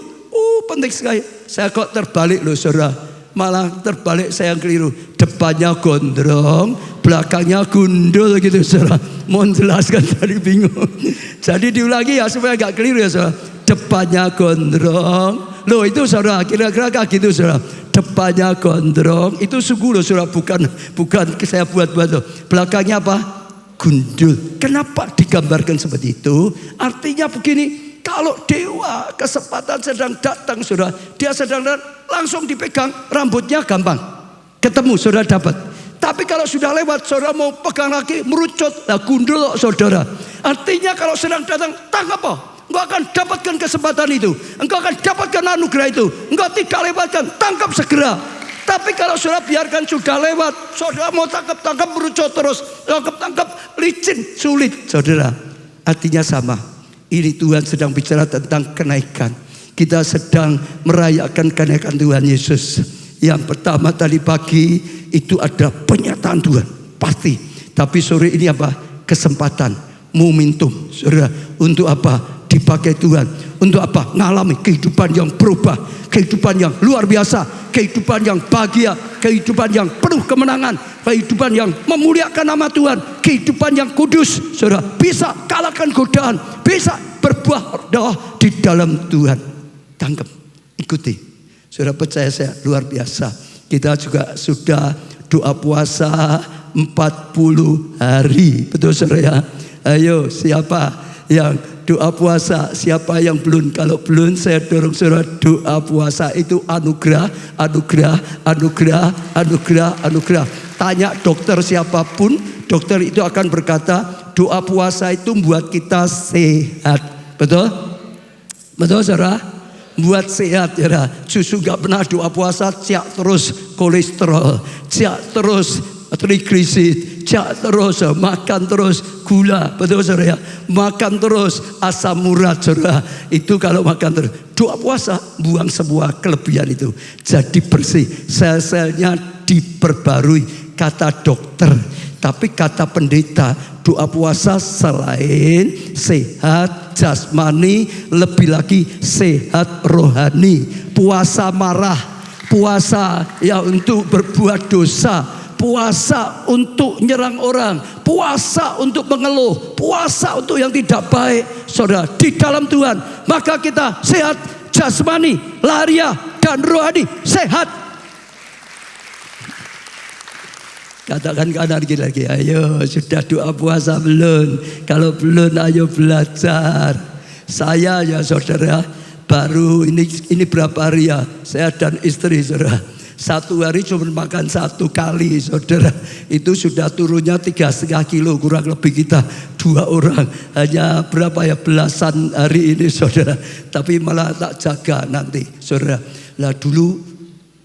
penting sekali. Saya kok terbalik loh, saudara. Malah terbalik, saya yang keliru. Depannya gondrong, belakangnya gundul gitu, saudara. Mohon jelaskan, tadi bingung. Jadi diulangi ya supaya gak keliru ya, saudara. Depannya gondrong. Loh itu saudara, kira-kira kayak gitu, saudara. Depannya gondrong, itu sungguh loh, saudara. Bukan saya buat-buat loh. Belakangnya apa? Gundul. Kenapa digambarkan seperti itu? Artinya begini. Kalau dewa kesempatan sedang datang, saudara, dia sedang datang, langsung dipegang, rambutnya gampang ketemu, saudara dapat. Tapi kalau sudah lewat, saudara mau pegang lagi, merucut, nah gundul, saudara. Artinya kalau sedang datang, tangkap apa? Engkau akan dapatkan kesempatan itu, engkau akan dapatkan anugerah itu, engkau tidak lewatkan, tangkap segera. Tapi kalau saudara biarkan sudah lewat, saudara mau tangkap merucut terus, tangkap licin, sulit, saudara. Artinya sama. Ini Tuhan sedang bicara tentang kenaikan. Kita sedang merayakan kenaikan Tuhan Yesus. Yang pertama tadi pagi itu ada penyataan Tuhan, pasti. Tapi sore ini apa? Kesempatan, momentum, saudara. Untuk apa? Dipakai Tuhan. Untuk apa? Ngalami kehidupan yang berubah, kehidupan yang luar biasa, kehidupan yang bahagia, kehidupan yang penuh kemenangan, kehidupan yang memuliakan nama Tuhan, kehidupan yang kudus, saudara. Bisa kalahkan godaan, bisa berbuah doa di dalam Tuhan. Tangkap, ikuti, saudara. Percaya saya, luar biasa. Kita juga sudah doa puasa 40 hari, betul saudara ya? Ayo, siapa yang doa puasa, siapa yang belum? Kalau belum, saya dorong saudara, doa puasa itu anugerah, anugerah, anugerah, anugerah, anugerah. Tanya dokter siapapun, dokter itu akan berkata, doa puasa itu membuat kita sehat. Betul? Betul saudara? Buat sehat, saudara. Susu gak pernah doa puasa, cak terus kolesterol, cak terus trigliserid, cak terus makan terus gula, betul saudara ya? Makan terus asam urat, saudara. Itu kalau makan terus. Doa puasa buang semua kelebihan itu, jadi bersih, sel-selnya diperbarui, kata dokter. Tapi kata pendeta, doa puasa selain sehat jasmani, lebih lagi sehat rohani. Puasa marah, puasa ya untuk berbuat dosa, puasa untuk nyerang orang, puasa untuk mengeluh, puasa untuk yang tidak baik. Saudara, di dalam Tuhan, maka kita sehat jasmani, lahiriah dan rohani, sehat. Katakan kanan kiri lagi, ayo sudah doa puasa belum? Kalau belum, ayo belajar. Saya ya saudara, baru ini berapa hari ya? Saya dan istri saudara, satu hari cuma makan 1 kali saudara. Itu sudah turunnya 3,5 kilo, kurang lebih kita 2 orang. Hanya berapa ya, belasan hari ini saudara. Tapi malah tak jaga nanti saudara. Lah dulu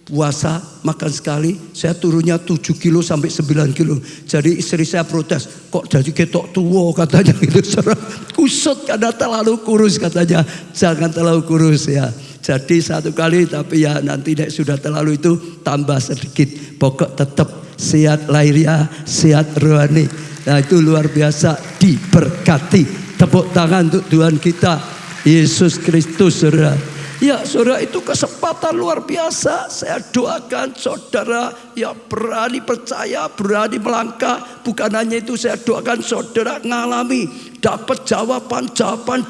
puasa makan sekali, saya turunnya 7 kilo sampai 9 kilo. Jadi istri saya protes, kok jadi ketok tua katanya gitu, saudara. Kusut karena terlalu kurus katanya, jangan terlalu kurus ya. Jadi 1 kali, tapi ya nanti sudah terlalu itu tambah sedikit. Pokok tetap sehat lahiriah, sehat rohani. Nah itu luar biasa, diberkati. Tepuk tangan untuk Tuhan kita Yesus Kristus, saudara. Ya saudara, itu kesempatan luar biasa. Saya doakan saudara ya berani percaya, berani melangkah. Bukan hanya itu, saya doakan saudara ngalami dapat jawaban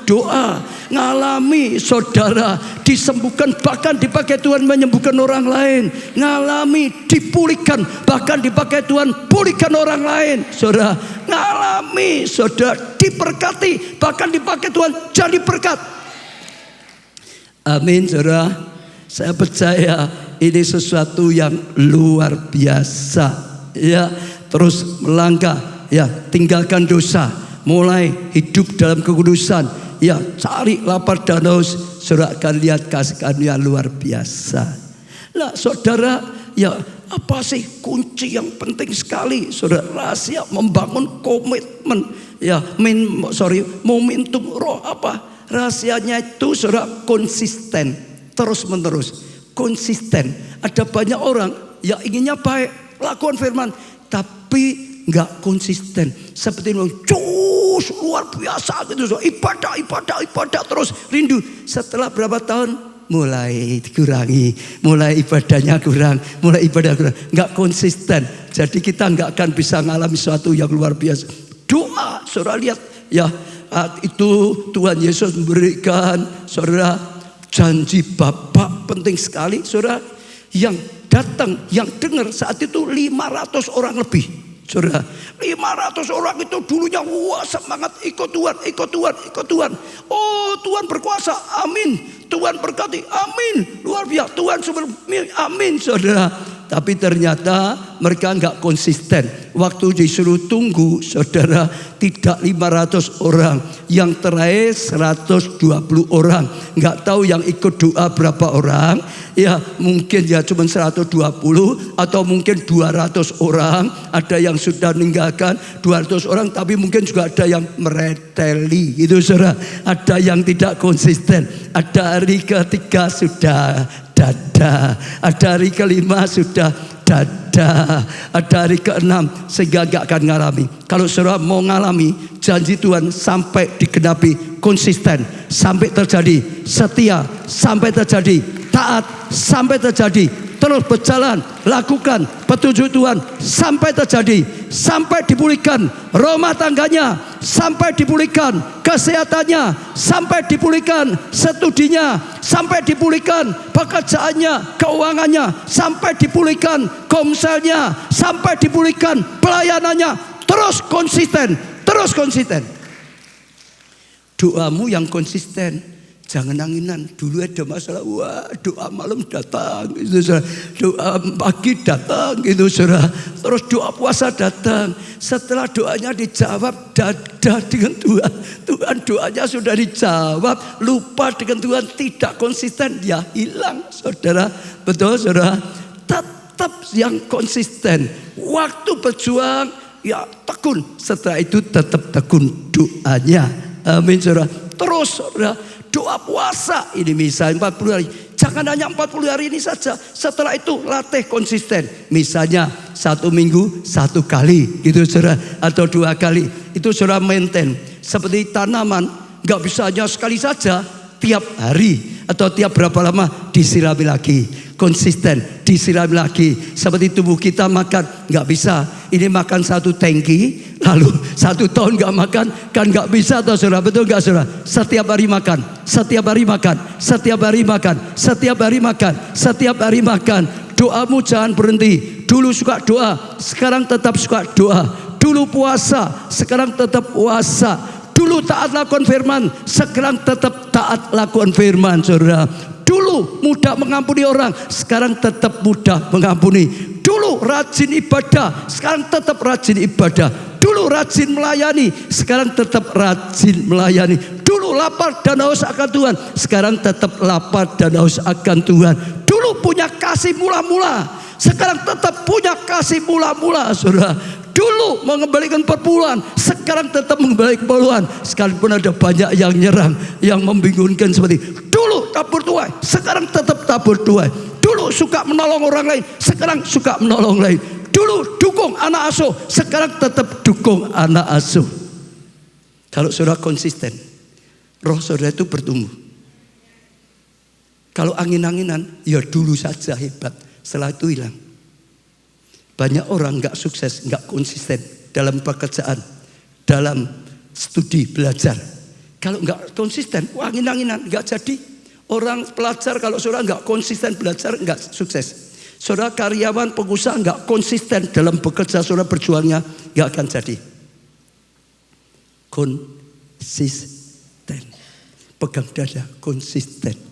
doa. Ngalami saudara disembuhkan, bahkan dipakai Tuhan menyembuhkan orang lain. Ngalami dipulihkan, bahkan dipakai Tuhan pulihkan orang lain. Saudara ngalami saudara diberkati, bahkan dipakai Tuhan jadi berkat. Amin saudara. Saya percaya ini sesuatu yang luar biasa. Ya, terus melangkah, ya, tinggalkan dosa, mulai hidup dalam kekudusan. Ya, cari lapar dan haus, saudara akan lihat kasih karunia luar biasa. Nah, saudara, ya, apa sih kunci yang penting sekali, saudara? Rahasia membangun komitmen, ya, momentum roh apa? Rahasianya itu, saudara, konsisten, terus menerus, konsisten. Ada banyak orang yang inginnya baik, lakukan firman, tapi nggak konsisten. Seperti cus luar biasa gitu, so. ibadah terus rindu. Setelah berapa tahun mulai dikurangi, mulai ibadahnya kurang, nggak konsisten. Jadi kita nggak akan bisa mengalami sesuatu yang luar biasa. Doa, saudara lihat, ya, itu Tuhan Yesus memberikan, saudara, janji Bapa penting sekali, saudara. Yang datang, yang dengar saat itu 500 orang lebih, saudara. 500 orang itu dulunya wah semangat ikut Tuhan. Oh, Tuhan berkuasa, amin. Tuhan berkati, amin. Luar biasa, Tuhan sumber, amin, saudara. Tapi ternyata mereka nggak konsisten. Waktu disuruh tunggu, saudara, tidak 500 orang, yang terakhir 120 orang. Nggak tahu yang ikut doa berapa orang. Ya, mungkin ya cuma 120 atau mungkin 200 orang. Ada yang sudah meninggalkan 200 orang, tapi mungkin juga ada yang mereteli gitu, saudara. Ada yang tidak konsisten. Ada hari ketiga sudah dada, ada hari kelima sudah dada, ada hari keenam sehingga gak akan ngalami. Kalau saudara mau ngalami janji Tuhan sampai digenapi, konsisten sampai terjadi, setia sampai terjadi, taat sampai terjadi, terus berjalan, lakukan petunjuk Tuhan sampai terjadi, sampai dipulihkan rumah tangganya, sampai dipulihkan kesehatannya, sampai dipulihkan studinya, sampai dipulihkan pekerjaannya, keuangannya, sampai dipulihkan komselnya, sampai dipulihkan pelayanannya. Terus konsisten, terus konsisten. Doamu yang konsisten. Jangan anginan. Dulu ada masalah, wah doa malam datang gitu, saudara. Doa pagi datang gitu, saudara. Terus doa puasa datang. Setelah doanya dijawab, dada dengan Tuhan. Tuhan doanya sudah dijawab, lupa dengan Tuhan, tidak konsisten, ya hilang, saudara. Betul, saudara. Tetap yang konsisten. Waktu berjuang, ya tekun. Setelah itu tetap tekun doanya. Amin, saudara. Terus, saudara. Doa puasa ini misalnya 40 hari. Jangan hanya 40 hari ini saja. Setelah itu latih konsisten. Misalnya 1 minggu 1 kali gitu, saudara, atau 2 kali. Itu saudara maintain. Seperti tanaman, gak bisa hanya sekali saja. Tiap hari atau tiap berapa lama disirami lagi. Konsisten disirami lagi. Seperti tubuh kita makan, gak bisa. Ini makan 1 tangki, lalu 1 tahun gak makan, kan gak bisa toh, saudara. Betul gak, saudara? Setiap hari makan, setiap hari makan, setiap hari makan, setiap hari makan, setiap hari makan. Doamu jangan berhenti. Dulu suka doa, sekarang tetap suka doa. Dulu puasa, sekarang tetap puasa. Dulu taat lakukan firman, sekarang tetap taat lakukan firman, saudara. Dulu mudah mengampuni orang, sekarang tetap mudah mengampuni. Dulu rajin ibadah, sekarang tetap rajin ibadah. Dulu rajin melayani, sekarang tetap rajin melayani. Dulu lapar dan haus akan Tuhan, sekarang tetap lapar dan haus akan Tuhan. Dulu punya kasih mula-mula, sekarang tetap punya kasih mula-mula, saudara. Dulu mengembalikan perpuluhan, sekarang tetap mengembalikan perpuluhan. Sekalipun ada banyak yang nyerang, yang membingungkan seperti dulu tabur tuai, sekarang tetap tabur tuai. Dulu suka menolong orang lain, sekarang suka menolong lain. Dulu dukung anak asuh, sekarang tetap dukung anak asuh. Kalau saudara konsisten, roh saudara itu bertumbuh. Kalau angin-anginan, ya dulu saja hebat, setelah itu hilang. Banyak orang gak sukses, gak konsisten dalam pekerjaan, dalam studi belajar. Kalau gak konsisten, angin-anginan, gak jadi. Orang pelajar kalau saudara gak konsisten belajar, gak sukses. Saudara karyawan, pengusaha gak konsisten dalam bekerja, saudara berjuangnya gak akan jadi. Konsisten. Pegang dada, konsisten.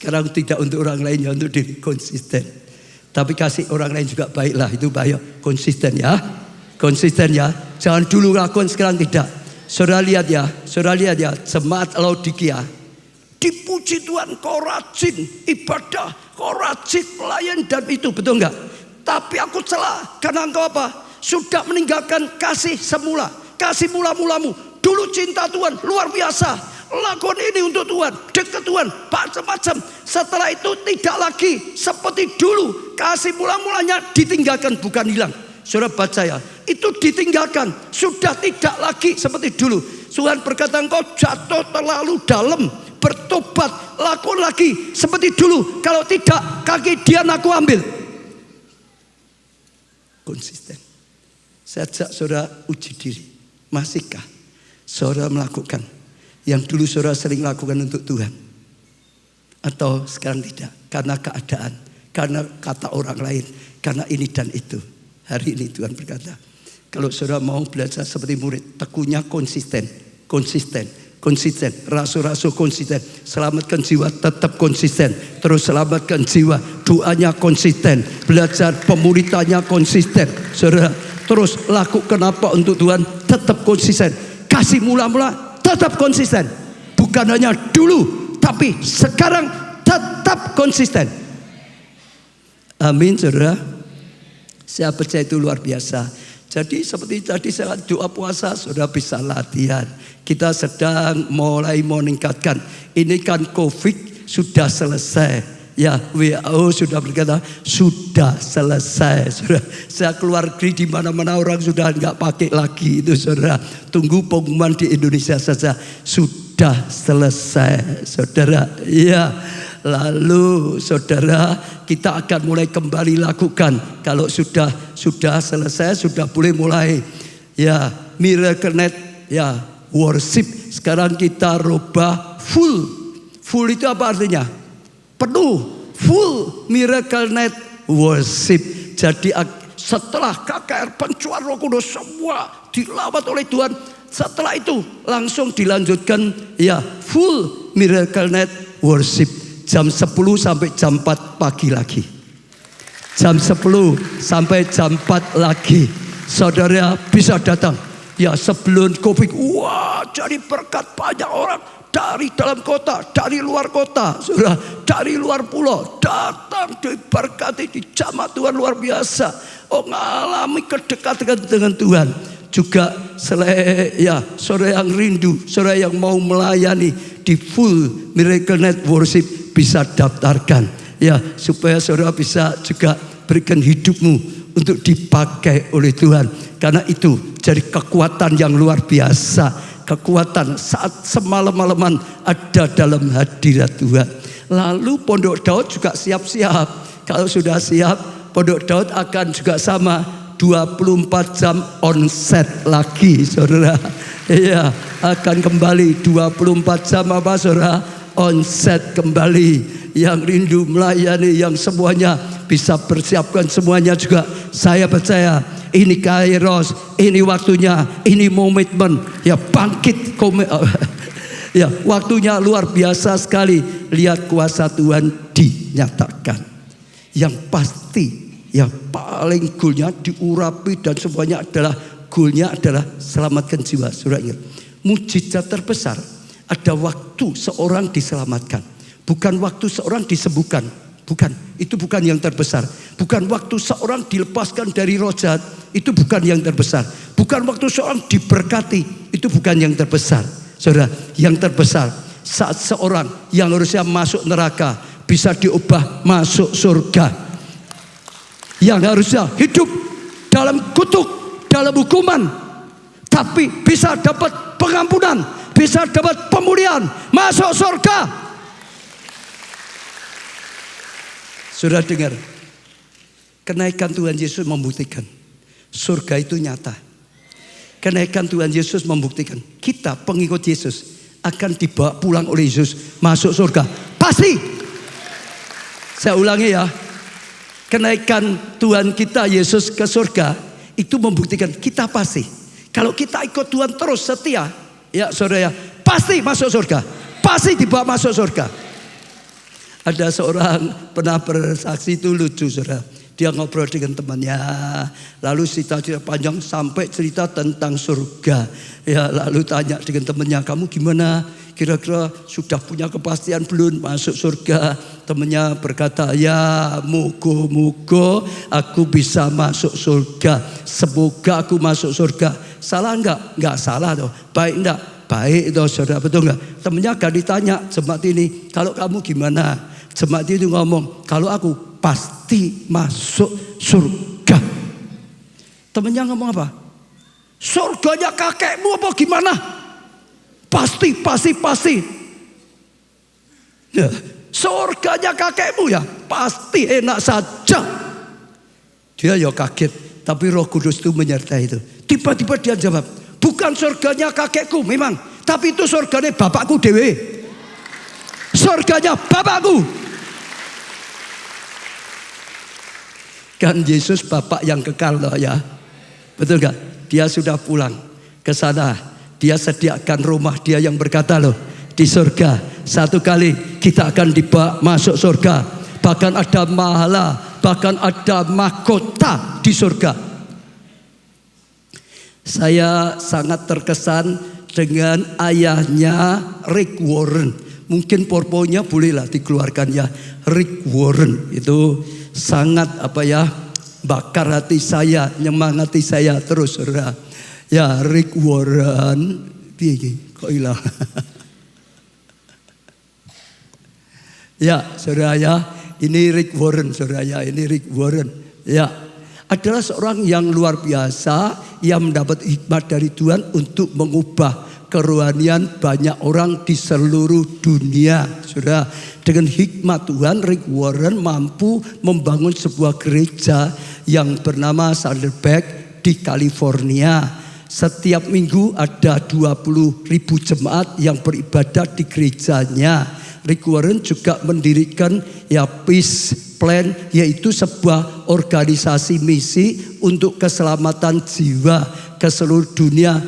Sekarang tidak untuk orang lain, ya untuk diri, konsisten. Tapi kasih orang lain juga baiklah, itu bahaya. Konsisten ya. Konsisten ya. Jangan dulu lakukan, sekarang tidak. Saudara lihat ya, jemaat Laodikia. Dipuji Tuhan, kau rajin ibadah, kau rajin pelayan dan itu, betul enggak? Tapi aku celah, karena engkau apa? Sudah meninggalkan kasih semula, kasih mula-mulamu. Dulu cinta Tuhan luar biasa, lakukan ini untuk Tuhan, dekat Tuhan, macam-macam. Setelah itu tidak lagi seperti dulu, kasih mula-mulanya ditinggalkan, bukan hilang. Saudara baca ya, itu ditinggalkan, sudah tidak lagi seperti dulu. Tuhan berkata, engkau jatuh terlalu dalam, bertobat, lakukan lagi seperti dulu. Kalau tidak, kaki Dian aku ambil. Konsisten. Saya ajak saudara uji diri. Masihkah saudara melakukan yang dulu saudara sering lakukan untuk Tuhan? Atau sekarang tidak? Karena keadaan, karena kata orang lain, karena ini dan itu. Hari ini Tuhan berkata, kalau saudara mau belajar seperti murid, teguhnya konsisten, rasul-rasul konsisten, selamatkan jiwa tetap konsisten, terus selamatkan jiwa, doanya konsisten, belajar pemuritannya konsisten, saudara, terus lakukan apa untuk Tuhan tetap konsisten, kasih mula-mula tetap konsisten, bukan hanya dulu tapi sekarang tetap konsisten. Amin saudara. Saya percaya itu luar biasa. Jadi seperti tadi saya doa puasa sudah bisa latihan. Kita sedang mulai meningkatkan. Ini kan COVID sudah selesai. Ya, WHO sudah berkata sudah selesai. Saudara, saya keluar negeri di mana-mana orang sudah nggak pakai lagi itu saudara. Tunggu pengumuman di Indonesia saja sudah selesai, saudara. Iya. Lalu saudara, kita akan mulai kembali lakukan. Kalau sudah selesai, sudah boleh mulai. Ya, Miracle Net, ya, worship. Sekarang kita rubah full. Full itu apa artinya? Penuh. Full Miracle Net worship. Jadi setelah KKR pencuar Roh Kudus semua dilawat oleh Tuhan, setelah itu langsung dilanjutkan ya full Miracle Net worship. Jam 10 sampai jam 4 pagi lagi. Jam 10 sampai jam 4 lagi. Saudara bisa datang. Ya sebelum COVID. Wah, jadi berkat banyak orang. Dari dalam kota, dari luar kota. Saudara, dari luar pulau. Datang diberkati di jamaah Tuhan luar biasa. Oh, mengalami kedekatan dengan Tuhan. Juga saudara yang rindu, saudara yang mau melayani di full Miracle Net Worship bisa daftarkan ya, supaya saudara bisa juga berikan hidupmu untuk dipakai oleh Tuhan. Karena itu jadi kekuatan yang luar biasa, kekuatan saat semalam-malaman ada dalam hadirat Tuhan. Lalu Pondok Daud juga siap-siap. Kalau sudah siap, Pondok Daud akan juga sama 24 jam onset lagi, saudara. Iya, akan kembali 24 jam apa, saudara? Onset kembali. Yang rindu melayani, yang semuanya bisa persiapkan semuanya juga. Saya percaya ini kairos, ini waktunya, ini komitmen. Ya bangkit, ya waktunya luar biasa sekali. Lihat kuasa Tuhan dinyatakan. Yang pasti, yang paling goalnya diurapi dan semuanya adalah goalnya adalah selamatkan jiwa. Saudara ingat, mujizat terbesar ada waktu seorang diselamatkan, bukan waktu seorang disembuhkan. Bukan, itu bukan yang terbesar. Bukan waktu seorang dilepaskan dari roh jahat, itu bukan yang terbesar. Bukan waktu seorang diberkati, itu bukan yang terbesar. Saudara, yang terbesar saat seorang yang harusnya masuk neraka bisa diubah masuk surga. Yang harusnya hidup dalam kutuk, dalam hukuman, tapi bisa dapat pengampunan, bisa dapat pemulihan, masuk surga. Sudah dengar? Kenaikan Tuhan Yesus membuktikan surga itu nyata. Kenaikan Tuhan Yesus membuktikan kita pengikut Yesus akan dibawa pulang oleh Yesus masuk surga. Pasti. Saya ulangi ya. Kenaikan Tuhan kita Yesus ke surga itu membuktikan kita pasti. Kalau kita ikut Tuhan terus setia, ya saudara, pasti masuk surga, pasti dibawa masuk surga. Ada seorang pernah bersaksi itu lucu, saudara. Dia ngobrol dengan temannya, lalu cerita panjang sampai cerita tentang surga. Ya, lalu tanya dengan temannya, kamu gimana? Kira-kira sudah punya kepastian belum masuk surga? Temannya berkata, ya mugo-mugo aku bisa masuk surga. Semoga aku masuk surga. Salah enggak? Enggak salah toh. Baik enggak? Baik toh, saudara, betul enggak? Temannya gak ditanya jemaat ini, kalau kamu gimana? Jemaat itu ngomong, kalau aku pasti masuk surga. Temannya ngomong apa? Surganya kakekmu apa gimana? Pasti. Ya, surganya kakekmu ya, pasti enak saja. Dia ya kaget, tapi Roh Kudus itu menyertai itu. Tiba-tiba dia jawab, bukan surganya kakekku memang, tapi itu surganya bapakku dewe. Surganya bapakku. Kan Yesus Bapak yang kekal loh ya. Betul gak? Dia sudah pulang ke sana. Dia sediakan rumah dia yang berkata loh, di surga satu kali kita akan dibawa masuk surga. Bahkan ada mahala, bahkan ada mahkota di surga. Saya sangat terkesan dengan ayahnya Rick Warren. Mungkin porponya bolehlah dikeluarkan ya. Rick Warren itu sangat bakar hati saya, nyemangati saya terus, saudara. Ya, Rick Warren, kok hilang? Ya, saudara ya, ini Rick Warren, saudara ya, ini Rick Warren. Ya, adalah seorang yang luar biasa yang mendapat hikmat dari Tuhan untuk mengubah kerohanian banyak orang di seluruh dunia. Saudara, dengan hikmat Tuhan, Rick Warren mampu membangun sebuah gereja yang bernama Saddleback di California. Setiap minggu ada 20.000 jemaat yang beribadah di gerejanya. Rick Warren juga mendirikan Peace Plan, yaitu sebuah organisasi misi untuk keselamatan jiwa ke seluruh dunia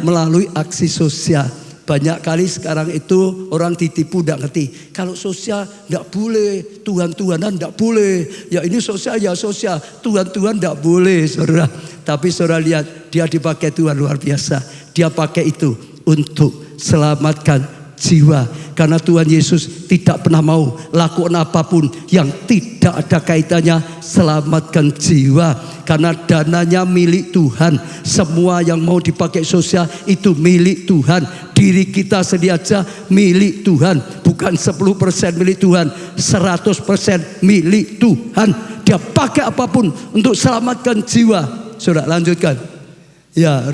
melalui aksi sosial. Banyak kali sekarang itu orang ditipu, tidak ngerti. Kalau sosial tidak boleh, Tuhan-Tuhanan tidak boleh. Ya ini sosial ya sosial, Tuhan-Tuhan tidak boleh, saudara. Tapi saudara lihat, dia dipakai Tuhan luar biasa. Dia pakai itu untuk selamatkan jiwa. Karena Tuhan Yesus tidak pernah mau lakukan apapun yang tidak ada kaitannya selamatkan jiwa. Karena dananya milik Tuhan. Semua yang mau dipakai sosial itu milik Tuhan. Diri kita sendiri aja milik Tuhan. Bukan 10% milik Tuhan, 100% milik Tuhan. Dia pakai apapun untuk selamatkan jiwa. Sudah lanjutkan. Ya,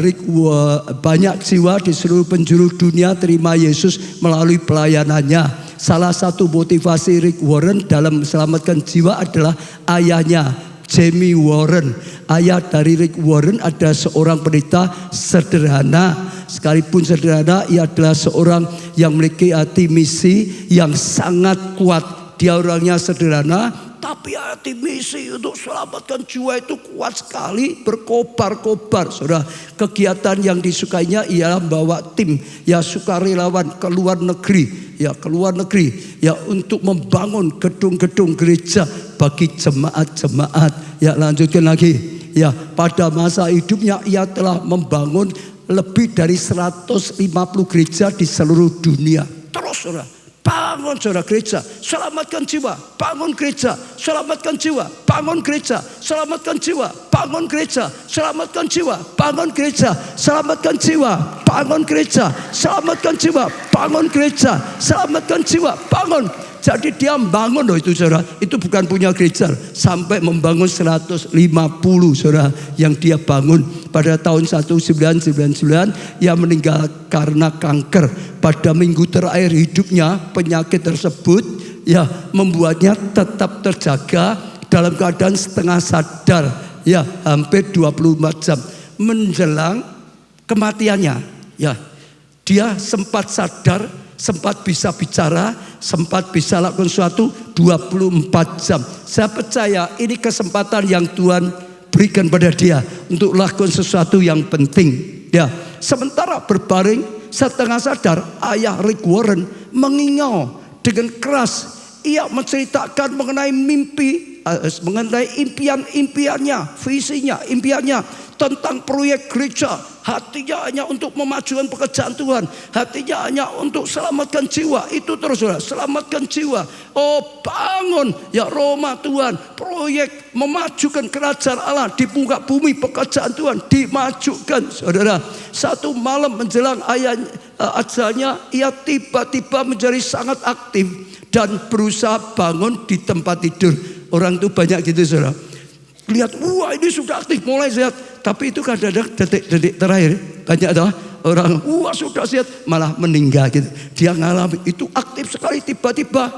banyak jiwa di seluruh penjuru dunia terima Yesus melalui pelayanannya. Salah satu motivasi Rick Warren dalam selamatkan jiwa adalah ayahnya, Jamie Warren. Ayah dari Rick Warren ada seorang pendeta sederhana. Sekalipun sederhana, ia adalah seorang yang memiliki hati misi yang sangat kuat. Dia orangnya sederhana, tapi hati misi untuk selamatkan jiwa itu kuat sekali, berkobar-kobar. Saudara, kegiatan yang disukainya ialah bawa tim sukarelawan ke luar negeri, untuk membangun gedung-gedung gereja bagi jemaat-jemaat. Ya, lanjutkan lagi. Ya, pada masa hidupnya ia telah membangun lebih dari 150 gereja di seluruh dunia. Terus saudara, bangun saudara gereja, selamatkan jiwa, bangun gereja, selamatkan jiwa, bangun gereja, selamatkan jiwa, bangun gereja, selamatkan jiwa, bangun gereja, selamatkan jiwa, bangun gereja, selamatkan jiwa, bangun gereja, selamatkan jiwa, bangun. Jadi dia membangun loh itu saudara, itu bukan punya gereja, sampai membangun 150 saudara yang dia bangun. Pada tahun 1999 ia meninggal karena kanker. Pada minggu terakhir hidupnya penyakit tersebut membuatnya tetap terjaga dalam keadaan setengah sadar hampir 24 jam menjelang kematiannya. Dia sempat sadar, sempat bisa bicara, sempat bisa lakukan sesuatu 24 jam. Saya percaya ini kesempatan yang Tuhan berikan pada dia untuk lakukan sesuatu yang penting. Sementara berbaring setengah sadar, ayah Rick Warren mengingau dengan keras. Ia menceritakan mengenai mimpi, mengenai impian-impiannya, visinya, impiannya tentang proyek gereja. Hatinya hanya untuk memajukan pekerjaan Tuhan, hatinya hanya untuk selamatkan jiwa. Itu terus saudara, selamatkan jiwa. Oh, bangun ya Roma Tuhan, proyek memajukan kerajaan Allah di muka bumi. Pekerjaan Tuhan dimajukan saudara. Satu malam menjelang ajalnya, ia tiba-tiba menjadi sangat aktif dan berusaha bangun di tempat tidur. Orang itu banyak gitu saudara, lihat, wah ini sudah aktif, mulai sehat. Tapi itu kadang-kadang detik-detik terakhir banyak orang, wah sudah sehat, malah meninggal gitu. Dia ngalami itu aktif sekali. Tiba-tiba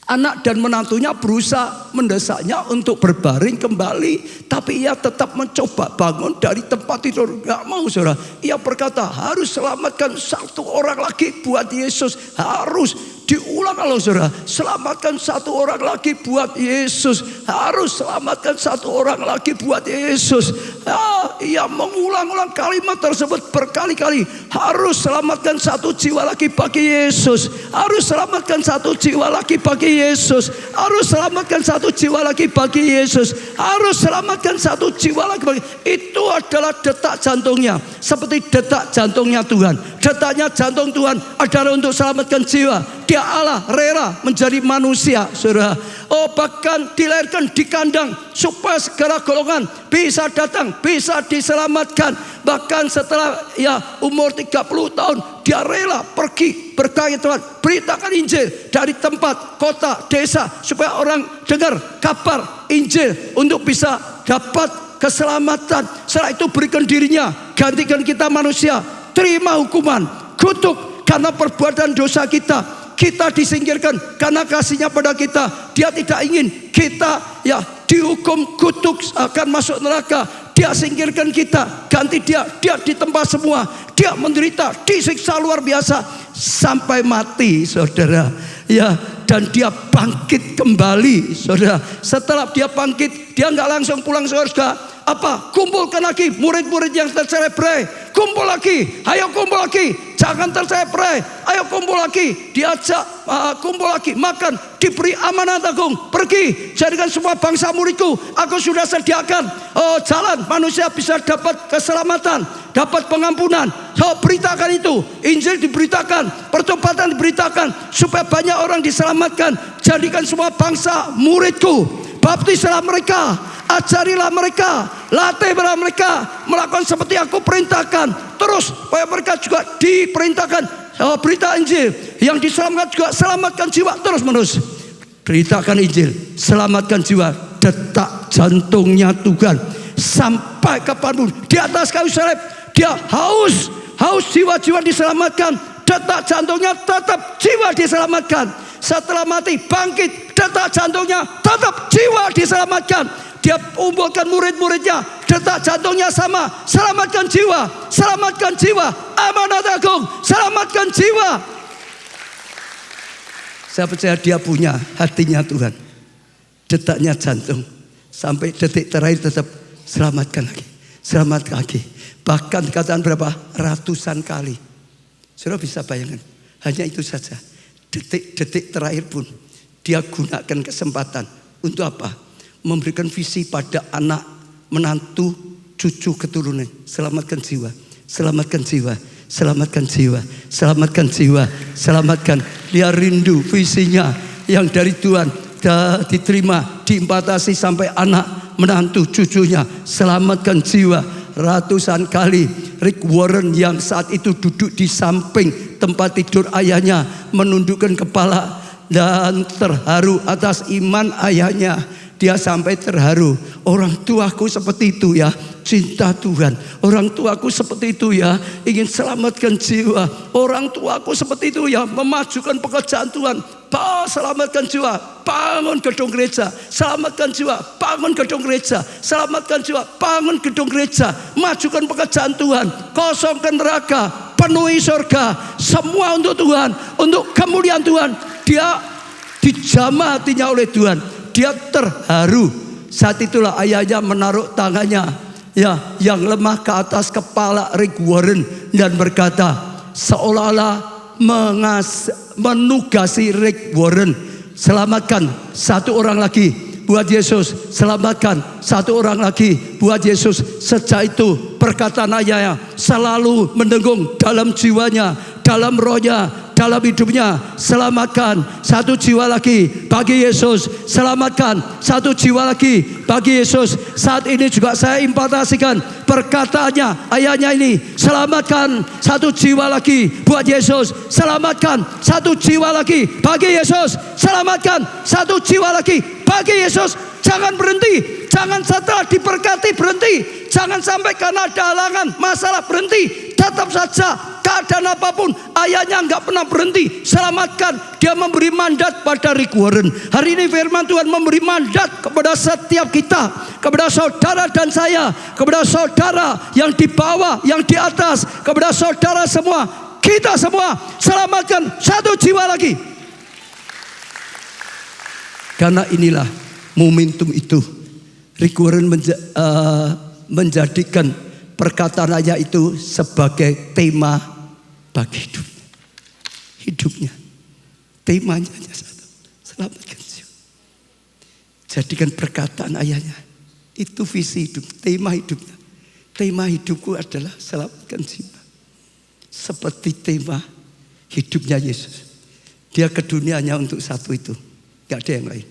anak dan menantunya berusaha mendesaknya untuk berbaring kembali, tapi ia tetap mencoba bangun dari tempat tidur. Gak mau saudara. Ia berkata, harus selamatkan satu orang lagi buat Yesus. Harus diulang kalau saudara, selamatkan satu orang lagi buat Yesus. Harus selamatkan satu orang lagi buat Yesus. Ia mengulang-ulang kalimat tersebut berkali-kali. Harus selamatkan satu jiwa lagi bagi Yesus. Harus selamatkan satu jiwa lagi bagi Yesus. Harus selamatkan satu jiwa lagi bagi Yesus. Harus selamatkan satu jiwa lagi bagi. Itu adalah detak jantungnya, seperti detak jantungnya Tuhan. Detaknya jantung Tuhan adalah untuk selamatkan jiwa. Dia Allah rela menjadi manusia saudara. Oh, bahkan dilahirkan di kandang supaya segala golongan bisa datang, bisa diselamatkan. Bahkan setelah umur 30 tahun, dia rela pergi berkata Tuhan, beritakan Injil dari tempat, kota, desa, supaya orang dengar kabar Injil untuk bisa dapat keselamatan. Setelah itu berikan dirinya, gantikan kita manusia, terima hukuman, kutuk karena perbuatan dosa kita. Kita disingkirkan karena kasihnya pada kita. Dia tidak ingin kita dihukum, kutuk, akan masuk neraka. Dia singkirkan kita, ganti dia ditempa semua. Dia menderita, disiksa luar biasa sampai mati saudara. Dan dia bangkit kembali saudara. Setelah dia bangkit, dia nggak langsung pulang surga. Kumpulkan lagi murid-murid yang tercerai-berai. Kumpul lagi, ayo kumpul lagi. Jangan tercerai-berai, ayo kumpul lagi. Diajak kumpul lagi, makan, diberi amanat agung. Pergi, jadikan semua bangsa muridku. Aku sudah sediakan jalan manusia bisa dapat keselamatan, dapat pengampunan. Beritakan itu, Injil diberitakan, pertobatan diberitakan, supaya banyak orang diselamatkan. Jadikan semua bangsa muridku. Baptislah mereka, ajarilah mereka, latihlah mereka melakukan seperti aku perintahkan. Terus supaya mereka juga diperintahkan berita Injil. Yang diselamatkan juga selamatkan jiwa terus menerus. Beritakan Injil, selamatkan jiwa. Detak jantungnya Tuhan sampai kapanpun. Di atas kayu salib dia haus jiwa-jiwa diselamatkan. Detak jantungnya tetap jiwa diselamatkan. Setelah mati bangkit, detak jantungnya tetap jiwa diselamatkan. Dia kumpulkan murid-muridnya, detak jantungnya sama, selamatkan jiwa, selamatkan jiwa, amanat agung, selamatkan jiwa. Saya percaya dia punya hatinya Tuhan, detaknya jantung, sampai detik terakhir tetap selamatkan lagi, selamatkan lagi. Bahkan dikatakan berapa? Ratusan kali. Saudara bisa bayangkan, hanya itu saja. Detik-detik terakhir pun dia gunakan kesempatan untuk apa? Memberikan visi pada anak, menantu, cucu, keturunan. Selamatkan jiwa, selamatkan jiwa, selamatkan jiwa, selamatkan jiwa, selamatkan. Dia rindu visinya yang dari Tuhan diterima, diimpartasi sampai anak, menantu, cucunya. Selamatkan jiwa. Ratusan kali Rick Warren yang saat itu duduk di samping tempat tidur ayahnya, menundukkan kepala dan terharu atas iman ayahnya. Dia sampai terharu, orang tuaku seperti itu ya, cinta Tuhan. Orang tuaku seperti itu ya, ingin selamatkan jiwa. Orang tuaku seperti itu ya, memajukan pekerjaan Tuhan. Selamatkan jiwa, bangun gedung gereja. Selamatkan jiwa, bangun gedung gereja. Selamatkan jiwa, bangun gedung gereja. Majukan pekerjaan Tuhan, kosongkan neraka, penuhi surga. Semua untuk Tuhan, untuk kemuliaan Tuhan. Dia dijamah hatinya oleh Tuhan. Dia terharu. Saat itulah ayahnya menaruh tangannya yang lemah ke atas kepala Rick Warren dan berkata, seolah-olah menugasi Rick Warren selamatkan satu orang lagi buat Yesus, selamatkan satu orang lagi buat Yesus. Sejak itu perkataan ayahnya selalu mendengung dalam jiwanya, dalam rohnya, dalam hidupnya. Selamatkan satu jiwa lagi bagi Yesus, selamatkan satu jiwa lagi bagi Yesus. Saat ini juga saya implementasikan perkataannya ayahnya ini, selamatkan satu jiwa lagi buat Yesus, selamatkan satu jiwa lagi bagi Yesus, selamatkan satu jiwa lagi bagi Yesus. Jangan berhenti, jangan setelah diberkati berhenti, jangan sampai karena ada halangan masalah berhenti. Tetap saja keadaan apapun ayahnya nggak pernah berhenti. Selamatkan. Dia memberi mandat pada Rick Warren. Hari ini firman Tuhan memberi mandat kepada setiap kita, kepada saudara dan saya, kepada saudara yang di bawah, yang di atas, kepada saudara semua, kita semua. Selamatkan satu jiwa lagi. Karena inilah momentum itu. Rick Warren menjadikan perkataan ayah itu sebagai tema bagi hidupnya. Temanya hanya satu, selamatkan jiwa. Jadikan perkataan ayahnya itu visi hidup, tema hidupnya. Tema hidupku adalah selamatkan jiwa. Seperti tema hidupnya Yesus. Dia ke dunia hanya untuk satu itu, gak ada yang lain.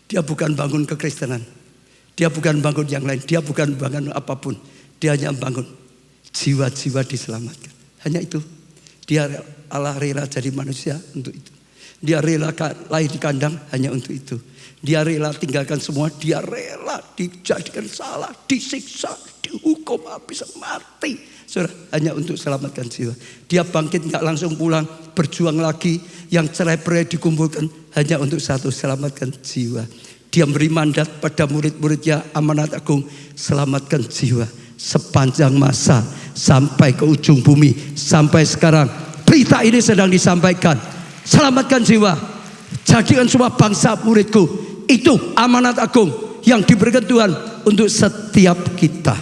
Dia bukan bangun kekristenan, dia bukan bangun yang lain, dia bukan bangun apapun. Dia hanya bangun jiwa-jiwa diselamatkan. Hanya itu. Dia Allah rela jadi manusia untuk itu. Dia rela lahir di kandang hanya untuk itu. Dia rela tinggalkan semua. Dia rela dijadikan salah, disiksa, dihukum habis mati. Saudara, hanya untuk selamatkan jiwa. Dia bangkit gak langsung pulang, berjuang lagi. Yang cerai-berai dikumpulkan hanya untuk satu, selamatkan jiwa. Dia beri mandat pada murid-muridnya, amanat agung, selamatkan jiwa. Sepanjang masa sampai ke ujung bumi, sampai sekarang berita ini sedang disampaikan. Selamatkan jiwa, jadikan semua bangsa muridku. Itu amanat agung yang diberikan Tuhan untuk setiap kita.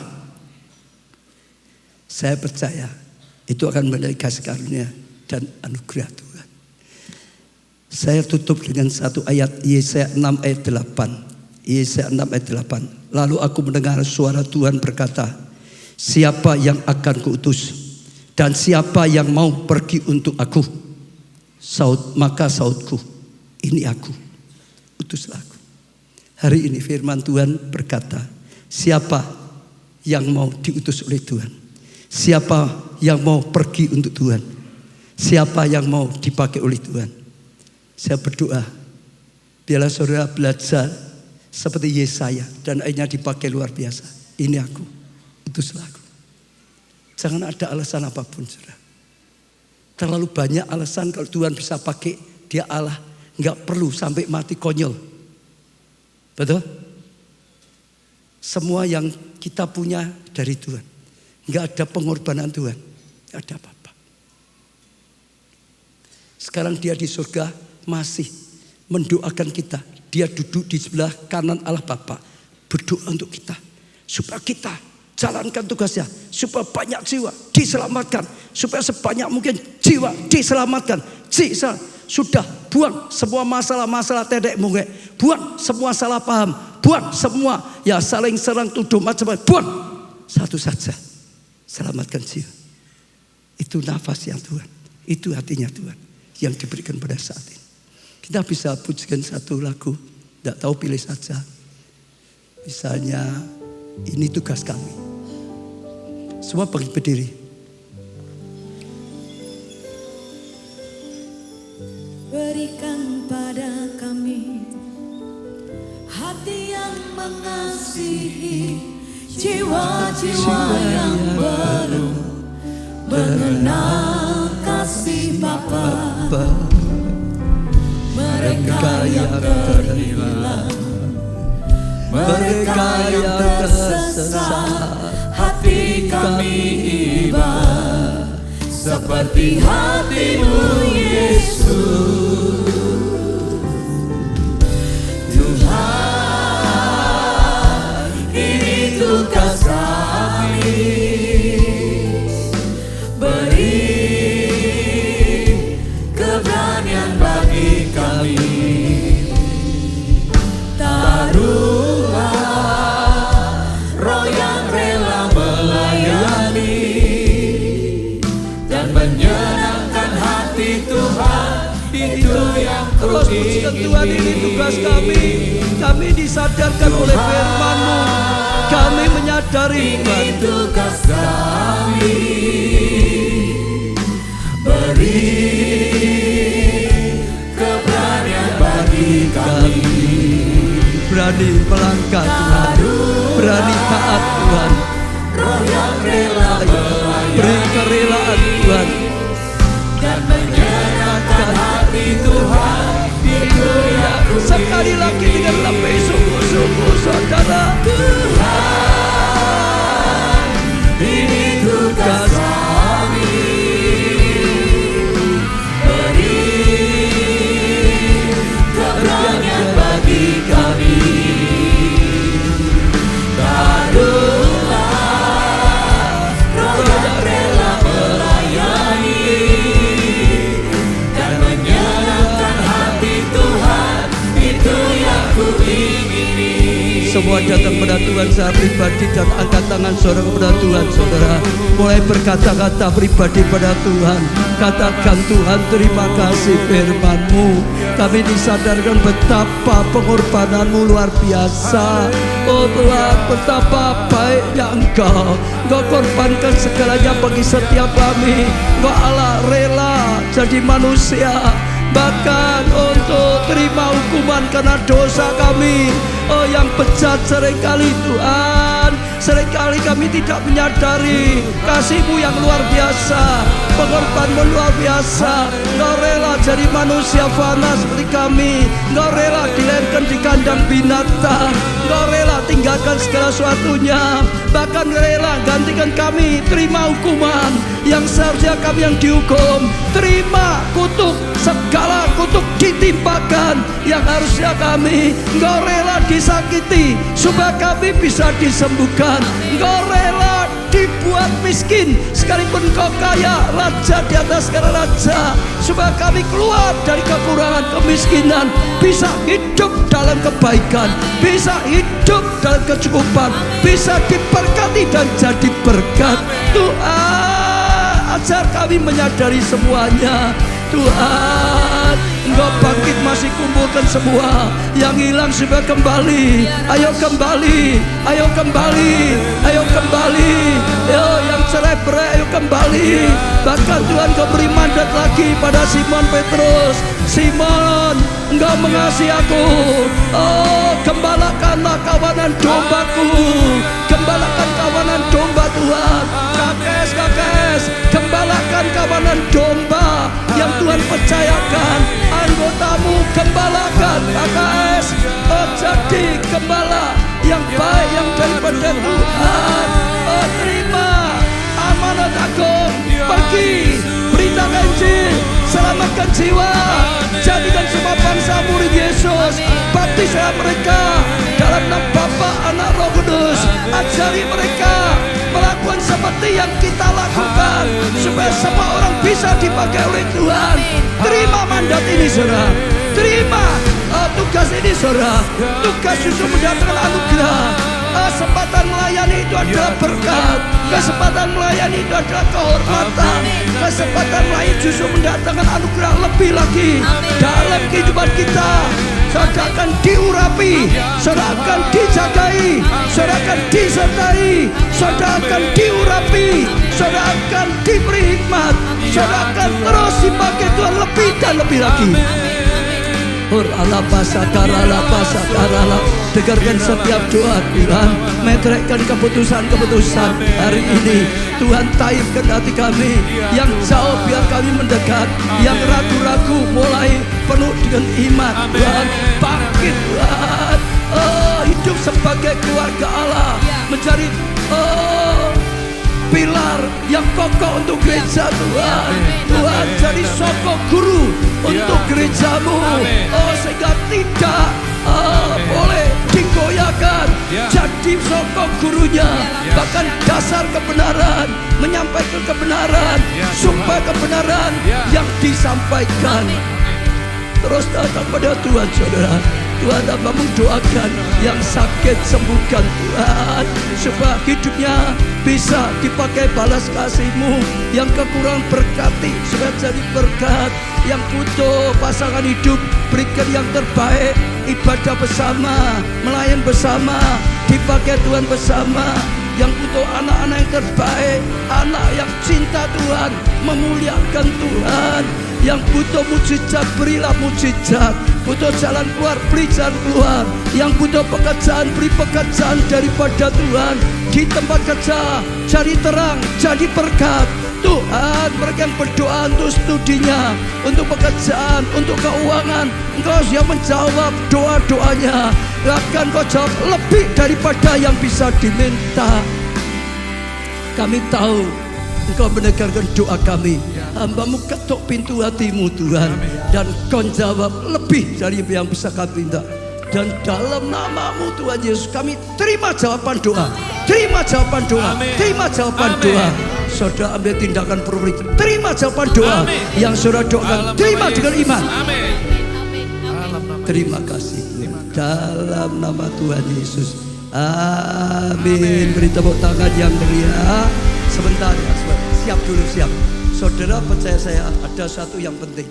Saya percaya itu akan menjadi kasih karunia dan anugerah Tuhan. Saya tutup dengan satu ayat Yesaya 6 ayat 8. Yesaya 6 ayat 8. Lalu aku mendengar suara Tuhan berkata, siapa yang akan kuutus dan siapa yang mau pergi untuk aku? Maka sautku, ini aku, utuslah aku. Hari ini firman Tuhan berkata, siapa yang mau diutus oleh Tuhan? Siapa yang mau pergi untuk Tuhan? Siapa yang mau dipakai oleh Tuhan? Saya berdoa, biarlah saudara belajar seperti Yesaya dan akhirnya dipakai luar biasa. Ini aku, utuslah aku. Jangan ada alasan apapun, saudara. Terlalu banyak alasan kalau Tuhan bisa pakai, dia Allah. Nggak perlu sampai mati konyol. Betul? Semua yang kita punya dari Tuhan. Nggak ada pengorbanan Tuhan. Nggak ada apa-apa. Sekarang dia di surga masih mendoakan kita. Dia duduk di sebelah kanan Allah Bapa, berdoa untuk kita. Supaya kita jalankan tugasnya. Supaya banyak jiwa diselamatkan. Supaya sebanyak mungkin jiwa diselamatkan. Sudah buang semua masalah-masalah tedek mungkin. Buang semua salah paham. Buang semua ya saling serang tuduh macam-macam. Buang. Satu saja. Selamatkan jiwa. Itu nafasnya Tuhan. Itu hatinya Tuhan. Yang diberikan pada saat ini. Kita bisa pujikan satu lagu. Tidak tahu pilih saja. Misalnya ini tugas kami. Semua berdiri. Berikan pada kami hati yang mengasihi, jiwa-jiwa yang belum mengenal kasih Bapa. Mereka yang terhilang, mereka yang tersesat, hati kami iba seperti hatimu Yesus. Tuhan, ini tugas kami. Beri keberanian bagi kami menyenangkan hati Tuhan, itu yang Terus pujikan Tuhan, ini tugas kami. Kami disadarkan oleh firman-Mu. Kami menyadari Tuhan, tugas kami. Beri keberanian bagi kami, berani melangkah Tuhan, berani taat Tuhan, roh yang rela beri kerelaan Tuhan, dan menyenangkan hati Tuhan, itu yang sekali lagi dengan lebih sungguh-sungguh saudara. Tuhan, ini tugas kami. Beri keberanian bagi kami, taruhlah roh yang rela melayani dan menyenangkan hati Tuhan, itu yang ku ingini. Semua datang pada Tuhan secara pribadi dan angkat tangan saudara kepada Tuhan. Saudara mulai berkata-kata pribadi pada Tuhan. Katakan, Tuhan terima kasih firman-Mu. Kami disadarkan betapa pengorbanan-Mu luar biasa. Oh Tuhan, betapa baiknya Engkau. Engkau korbankan segalanya bagi setiap kami. Engkau Allah rela jadi manusia, bahkan untuk terima hukuman karena dosa kami. Oh yang bejat seringkali Tuhan, seringkali kami tidak menyadari kasih-Mu yang luar biasa, pengorbanan-Mu luar biasa. Engkau rela jadi manusia fana seperti kami. Engkau rela dilahirkan di kandang binatang. Engkau rela tinggalkan segala sesuatunya, bahkan rela gantikan kami terima hukuman yang seharusnya kami yang dihukum. Terima kutuk, segala kutuk ditimpakan yang harusnya kami. Engkau rela disakiti supaya kami bisa disembuhkan. Engkau rela dibuat miskin sekalipun Engkau kaya, raja di atas segala raja, supaya kami keluar dari kekurangan, kemiskinan, bisa hidup dalam kebaikan, bisa hidup dalam kecukupan, bisa diberkati dan jadi berkat. Tuhan, ajar kami menyadari semuanya. Tuhan, Engkau bangkit, masih kumpulkan semua yang hilang supaya kembali. Ayo kembali, ayo kembali, ayo kembali. Yo, yang cerai berai, ayo kembali. Bahkan Tuhan Engkau beri mandat lagi pada Simon Petrus. Simon, Engkau mengasihi aku. Oh, gembalakanlah kawanan dombaku. Gembalakan kawanan domba Tuhan. Kakes, gembalakan kawanan domba yang Tuhan percayakan. Anggotamu gembalakan, KKS. Oh, jadi gembala yang baik yang daripada Tuhan. Oh, terima amanat agung. Pergi, beritakan Injil, selamatkan jiwa, jadikan semua bangsa murid Yesus. Baptislah mereka dalam nama Bapa, Anak, Roh Kudus. Ajari mereka melakukan seperti yang kita lakukan, supaya semua orang bisa dipakai oleh Tuhan. Terima mandat ini saudara, terima tugas ini saudara. Tugas justru mendatangkan anugerah. Kesempatan melayani itu adalah berkat. Kesempatan melayani itu adalah kehormatan. Kesempatan melayani justru mendatangkan anugerah lebih lagi dalam kehidupan kita. Saudara akan diurapi, saudara akan dijagai, saudara akan disertai, saudara akan diurapi, saudara akan diberi hikmat, saudara akan terus dipakai Tuhan lebih dan lebih lagi. Dengarkan setiap doa Tuhan, meteraikan keputusan-keputusan hari ini. Tuhan taibkan hati kami yang jauh, biar kami mendekat. Yang ragu-ragu mulai penuh dengan iman. Tuhan bangkit Tuhan. Oh, hidup sebagai keluarga Allah, menjadi pilar yang kokoh untuk gereja Tuhan. Tuhan jadi sokong guru untuk gerejamu. Oh, sehingga tidak boleh digoyahkan. Jadi sokong gurunya, bahkan dasar kebenaran, menyampaikan kebenaran, supaya kebenaran yang disampaikan terus datang pada Tuhan saudara. Tuhan, hambamu doakan yang sakit sembuhkan Tuhan, supaya hidupnya bisa dipakai balas kasih-Mu. Yang kekurangan berkati supaya jadi berkat. Yang butuh pasangan hidup berikan yang terbaik. Ibadah bersama, melayan bersama, dipakai Tuhan bersama. Yang butuh anak-anak yang terbaik, anak yang cinta Tuhan, memuliakan Tuhan. Yang butuh mujizat, berilah mujizat. Butuh jalan keluar, beri jalan keluar. Yang butuh pekerjaan, beri pekerjaan daripada Tuhan. Di tempat kerja, cari terang, jadi berkat Tuhan. Mereka yang berdoa untuk studinya, untuk pekerjaan, untuk keuangan, Engkau yang menjawab doa-doanya. Bahkan Kau jawab lebih daripada yang bisa diminta. Kami tahu Engkau mendengarkan doa kami. Hamba-Mu ketuk pintu hati-Mu Tuhan, dan Kau jawab lebih dari yang bisa kami minta. Dan dalam nama-Mu Tuhan Yesus, kami terima jawaban doa, terima jawaban doa, terima jawaban doa. Saudara ambil tindakan profetik, terima jawaban doa. Yang saudara doakan, terima dengan iman. Terima kasih dalam nama Tuhan Yesus. Amin. Beri tepuk tangan yang meriah. Sebentar ya, siap dulu, siap. Saudara percaya saya, ada satu yang penting.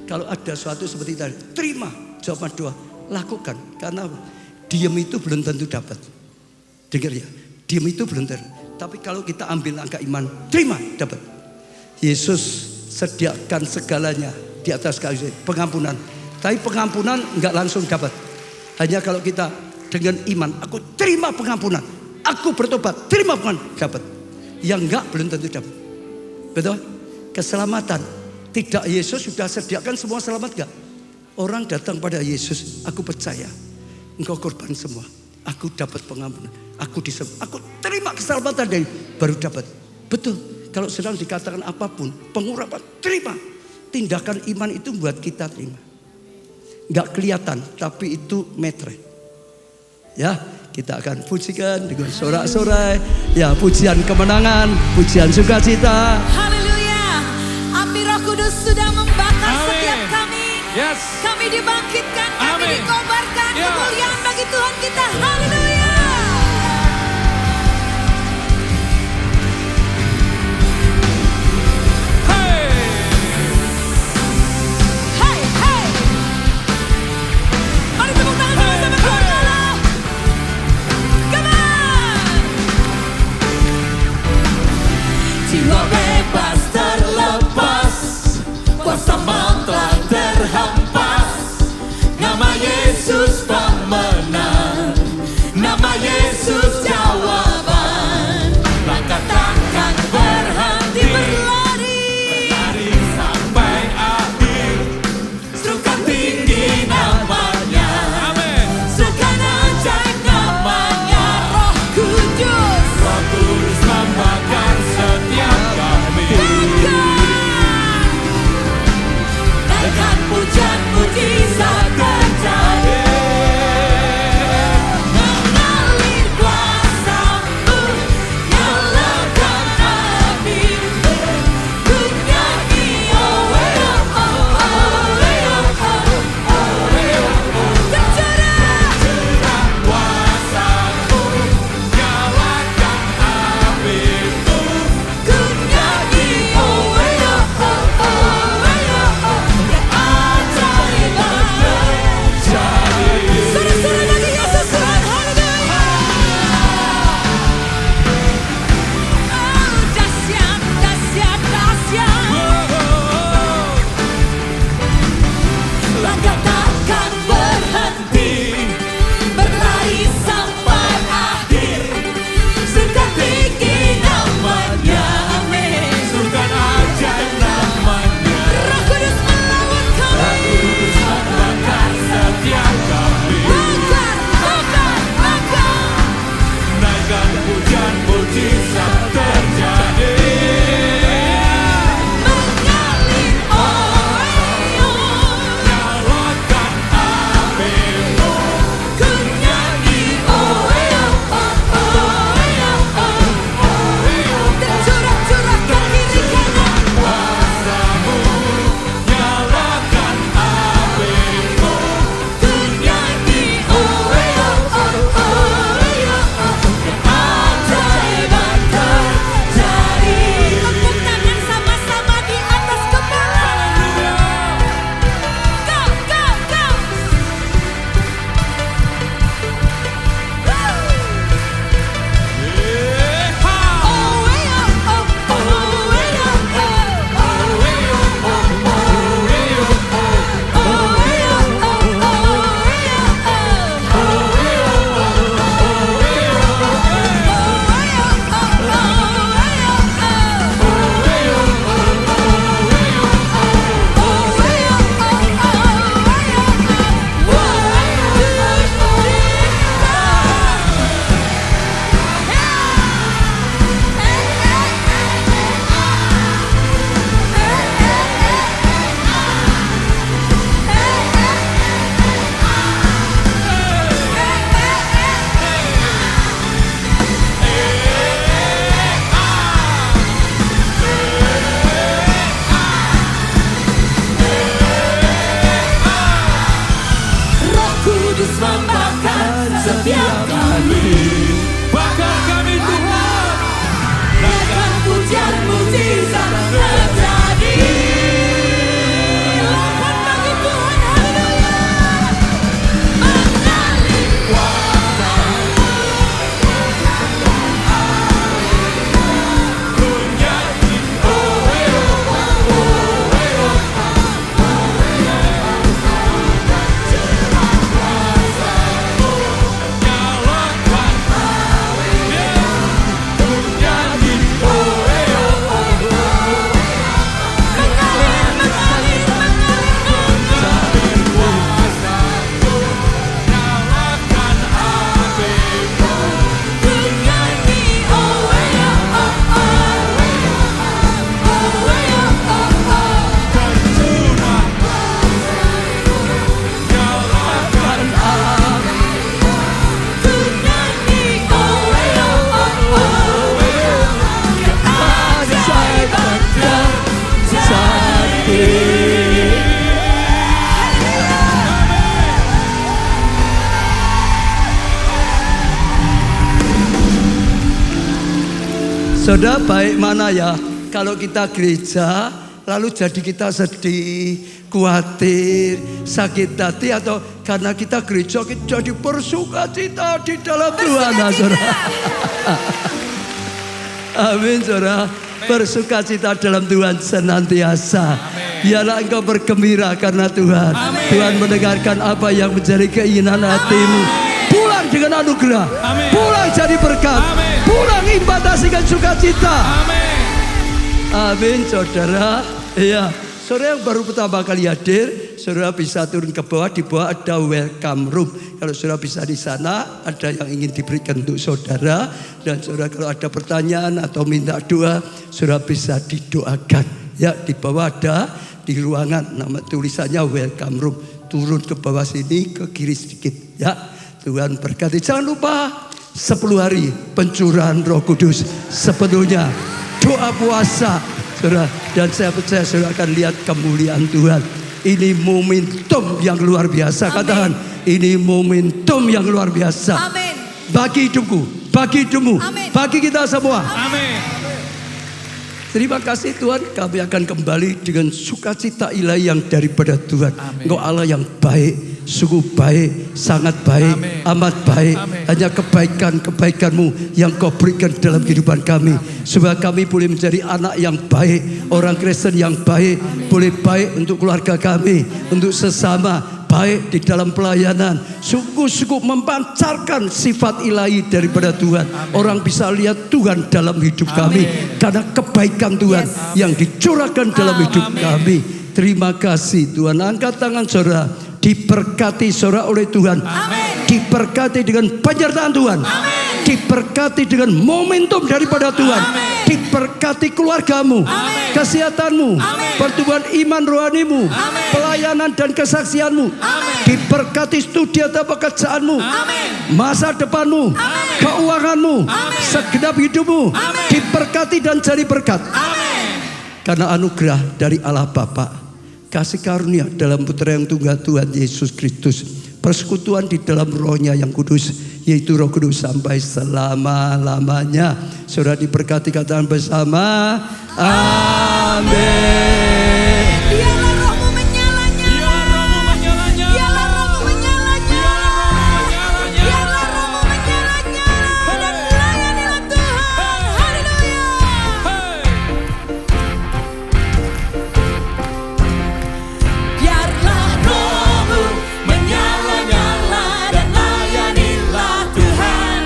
Kalau ada sesuatu seperti tadi, terima jawaban doa, lakukan. Karena diam itu belum tentu dapat. Dengar ya, diam itu belum tentu. Tapi kalau kita ambil langkah iman, terima, dapat. Yesus sediakan segalanya di atas kayu, pengampunan. Tapi pengampunan enggak langsung dapat. Hanya kalau kita dengan iman, aku terima pengampunan, aku bertobat, terima pengampunan, dapat. Yang enggak belum tentu dapat. Betul? Keselamatan, tidak Yesus sudah sediakan semua selamat enggak? Orang datang pada Yesus, aku percaya Engkau korban semua, aku dapat pengampunan, aku disebut, aku terima keselamatan dari baru dapat. Betul. Kalau sedang dikatakan apapun, pengurapan, terima. Tindakan iman itu buat kita terima. Enggak kelihatan, tapi itu metre. Ya, kita akan pujikan dengan sorak-sorai. Ya, pujian kemenangan, pujian sukacita. Haleluya. Api Roh Kudus sudah membakar setiap kami. Yes. Kami dibangkitkan, kami Amin. dikobarkan. Ya. Kemuliaan bagi Tuhan kita. Haleluya. Hey, hey. Mari tepuk tangan sama-sama keluar dulu. Come on. Jiwa bebas terlepas, kuasa mantra terhempas. Nama Yesus pemenang, Saudara, baik mana ya kalau kita gereja lalu jadi kita sedih, khawatir, sakit hati, atau karena kita gereja kita jadi bersukacita di dalam Tuhan, saudara. Amin, saudara. Bersukacita dalam Tuhan senantiasa. Biarlah engkau bergembira karena Tuhan. Amin. Tuhan mendengarkan apa yang menjadi keinginan hatimu. Pulang dengan anugerah. Amin. Pulang jadi berkat. Amin. Pulang imbatasikan sukacita. Amin. Amin, saudara. Iya, saudara yang baru pertama kali hadir, saudara bisa turun ke bawah. Di bawah ada welcome room. Kalau saudara bisa di sana, ada yang ingin diberikan untuk saudara. Dan saudara kalau ada pertanyaan atau minta doa, saudara bisa didoakan. Ya, di bawah ada di ruangan, nama tulisannya welcome room. Turun ke bawah sini, ke kiri sedikit. Ya, Tuhan berkati. Jangan lupa 10 hari pencurahan Roh Kudus sepenuhnya. Doa puasa, saudara, dan saya percaya saudara akan lihat kemuliaan Tuhan. Ini momentum yang luar biasa. Katakan, ini momentum yang luar biasa. Amin. Bagi hidupku, bagi hidupmu, Amin. bagi kita semua. Amin. Terima kasih Tuhan, kami akan kembali dengan sukacita ilahi yang daripada Tuhan. Engkau Allah yang baik, sungguh baik, sangat baik, Amin. amat baik. Amin. Hanya kebaikan-kebaikan-Mu yang Kau berikan dalam kehidupan kami. Supaya kami boleh menjadi anak yang baik, orang Kristen yang baik. Boleh baik untuk keluarga kami, untuk sesama. Baik di dalam pelayanan, sungguh-sungguh memancarkan sifat ilahi daripada Tuhan. Orang bisa lihat Tuhan dalam hidup kami karena kebaikan Tuhan yang dicurahkan dalam hidup kami. Terima kasih Tuhan. Angkat tangan saudara, diberkati saudara oleh Tuhan. Diberkati dengan penyertaan Tuhan. Diberkati dengan momentum daripada Tuhan. Diberkati keluargamu, kesehatanmu, pertumbuhan iman rohanimu, pelayanan dan kesaksianmu. Diberkati studi atau pekerjaanmu, masa depanmu, keuanganmu, segenap hidupmu. Diberkati dan jadi berkat. Karena anugerah dari Allah Bapa, kasih karunia dalam Putra yang tunggal Tuhan Yesus Kristus, persekutuan di dalam Roh-Nya yang kudus, yaitu Roh Kudus sampai selama-lamanya. Saudara diberkati, katakan bersama, amin. Biarlah rohmu menyala-nyala. Biarlah rohmu menyala-nyala. Biarlah rohmu menyala-nyala. Dan layanilah Tuhan. Haleluya. Biarlah rohmu menyala-nyala dan layanilah Tuhan.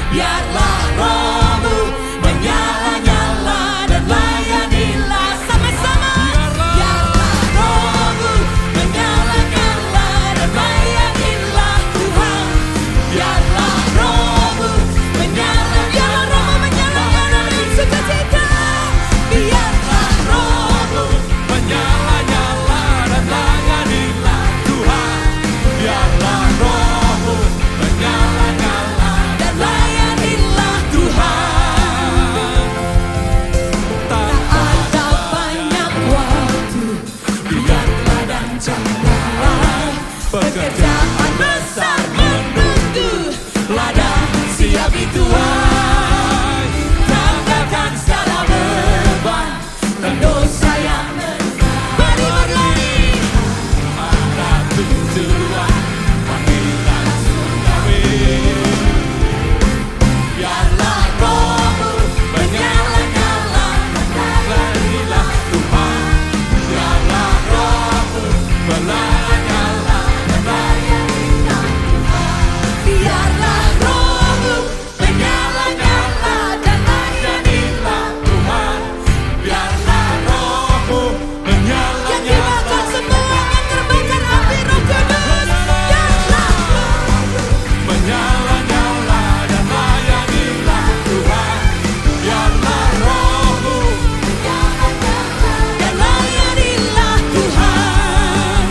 Biarlah rohmu menyala-nyala dan layanilah sama-sama. Biarlah rohmu menyala-nyala dan layanilah Tuhan. Biarlah rohmu menyala-nyala dan sukacita. Biarlah rohmu Menyala-nyala dan layanilah Tuhan. Biarlah rohmu menyala-nyala dan layanilah Tuhan. Tak ada banyak waktu, biarlah dan janganlah pekerjaan besar menunggu. Ladang siap dituai, tanggalkan segala beban dan dosa yang mengganggu. Mari berlari. pada tujuan panggilan surgawi. Biarlah rohmu menyala-nyala dan Layanilah Tuhan. Biarlah rohmu menyala-nyala dan layanilah Tuhan. Biarlah rohmu menyala-nyala dan layanilah Tuhan. Biarlah rohmu menyala-nyala. yang dibakar semua yang terbakar api Roh Kudus. Biarlah Menyala-nyala dan layanilah Tuhan. Biarlah rohmu dan layanilah Tuhan.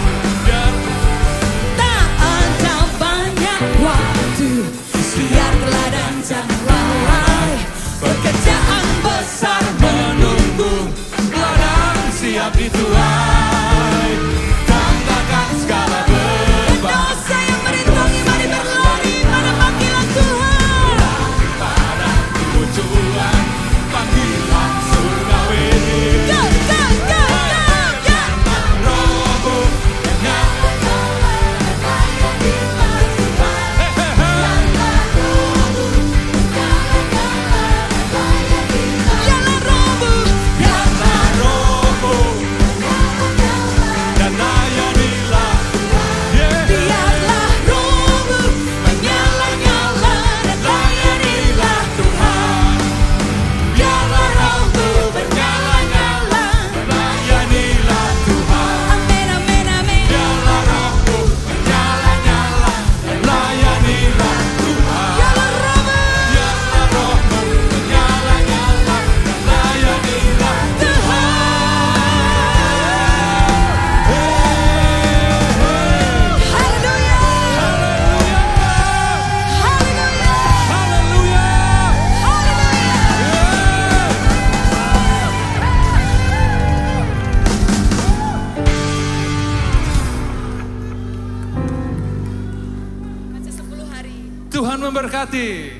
memberkati.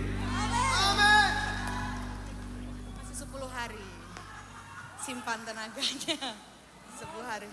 Masih 10 hari. Simpan tenaganya. 10 hari.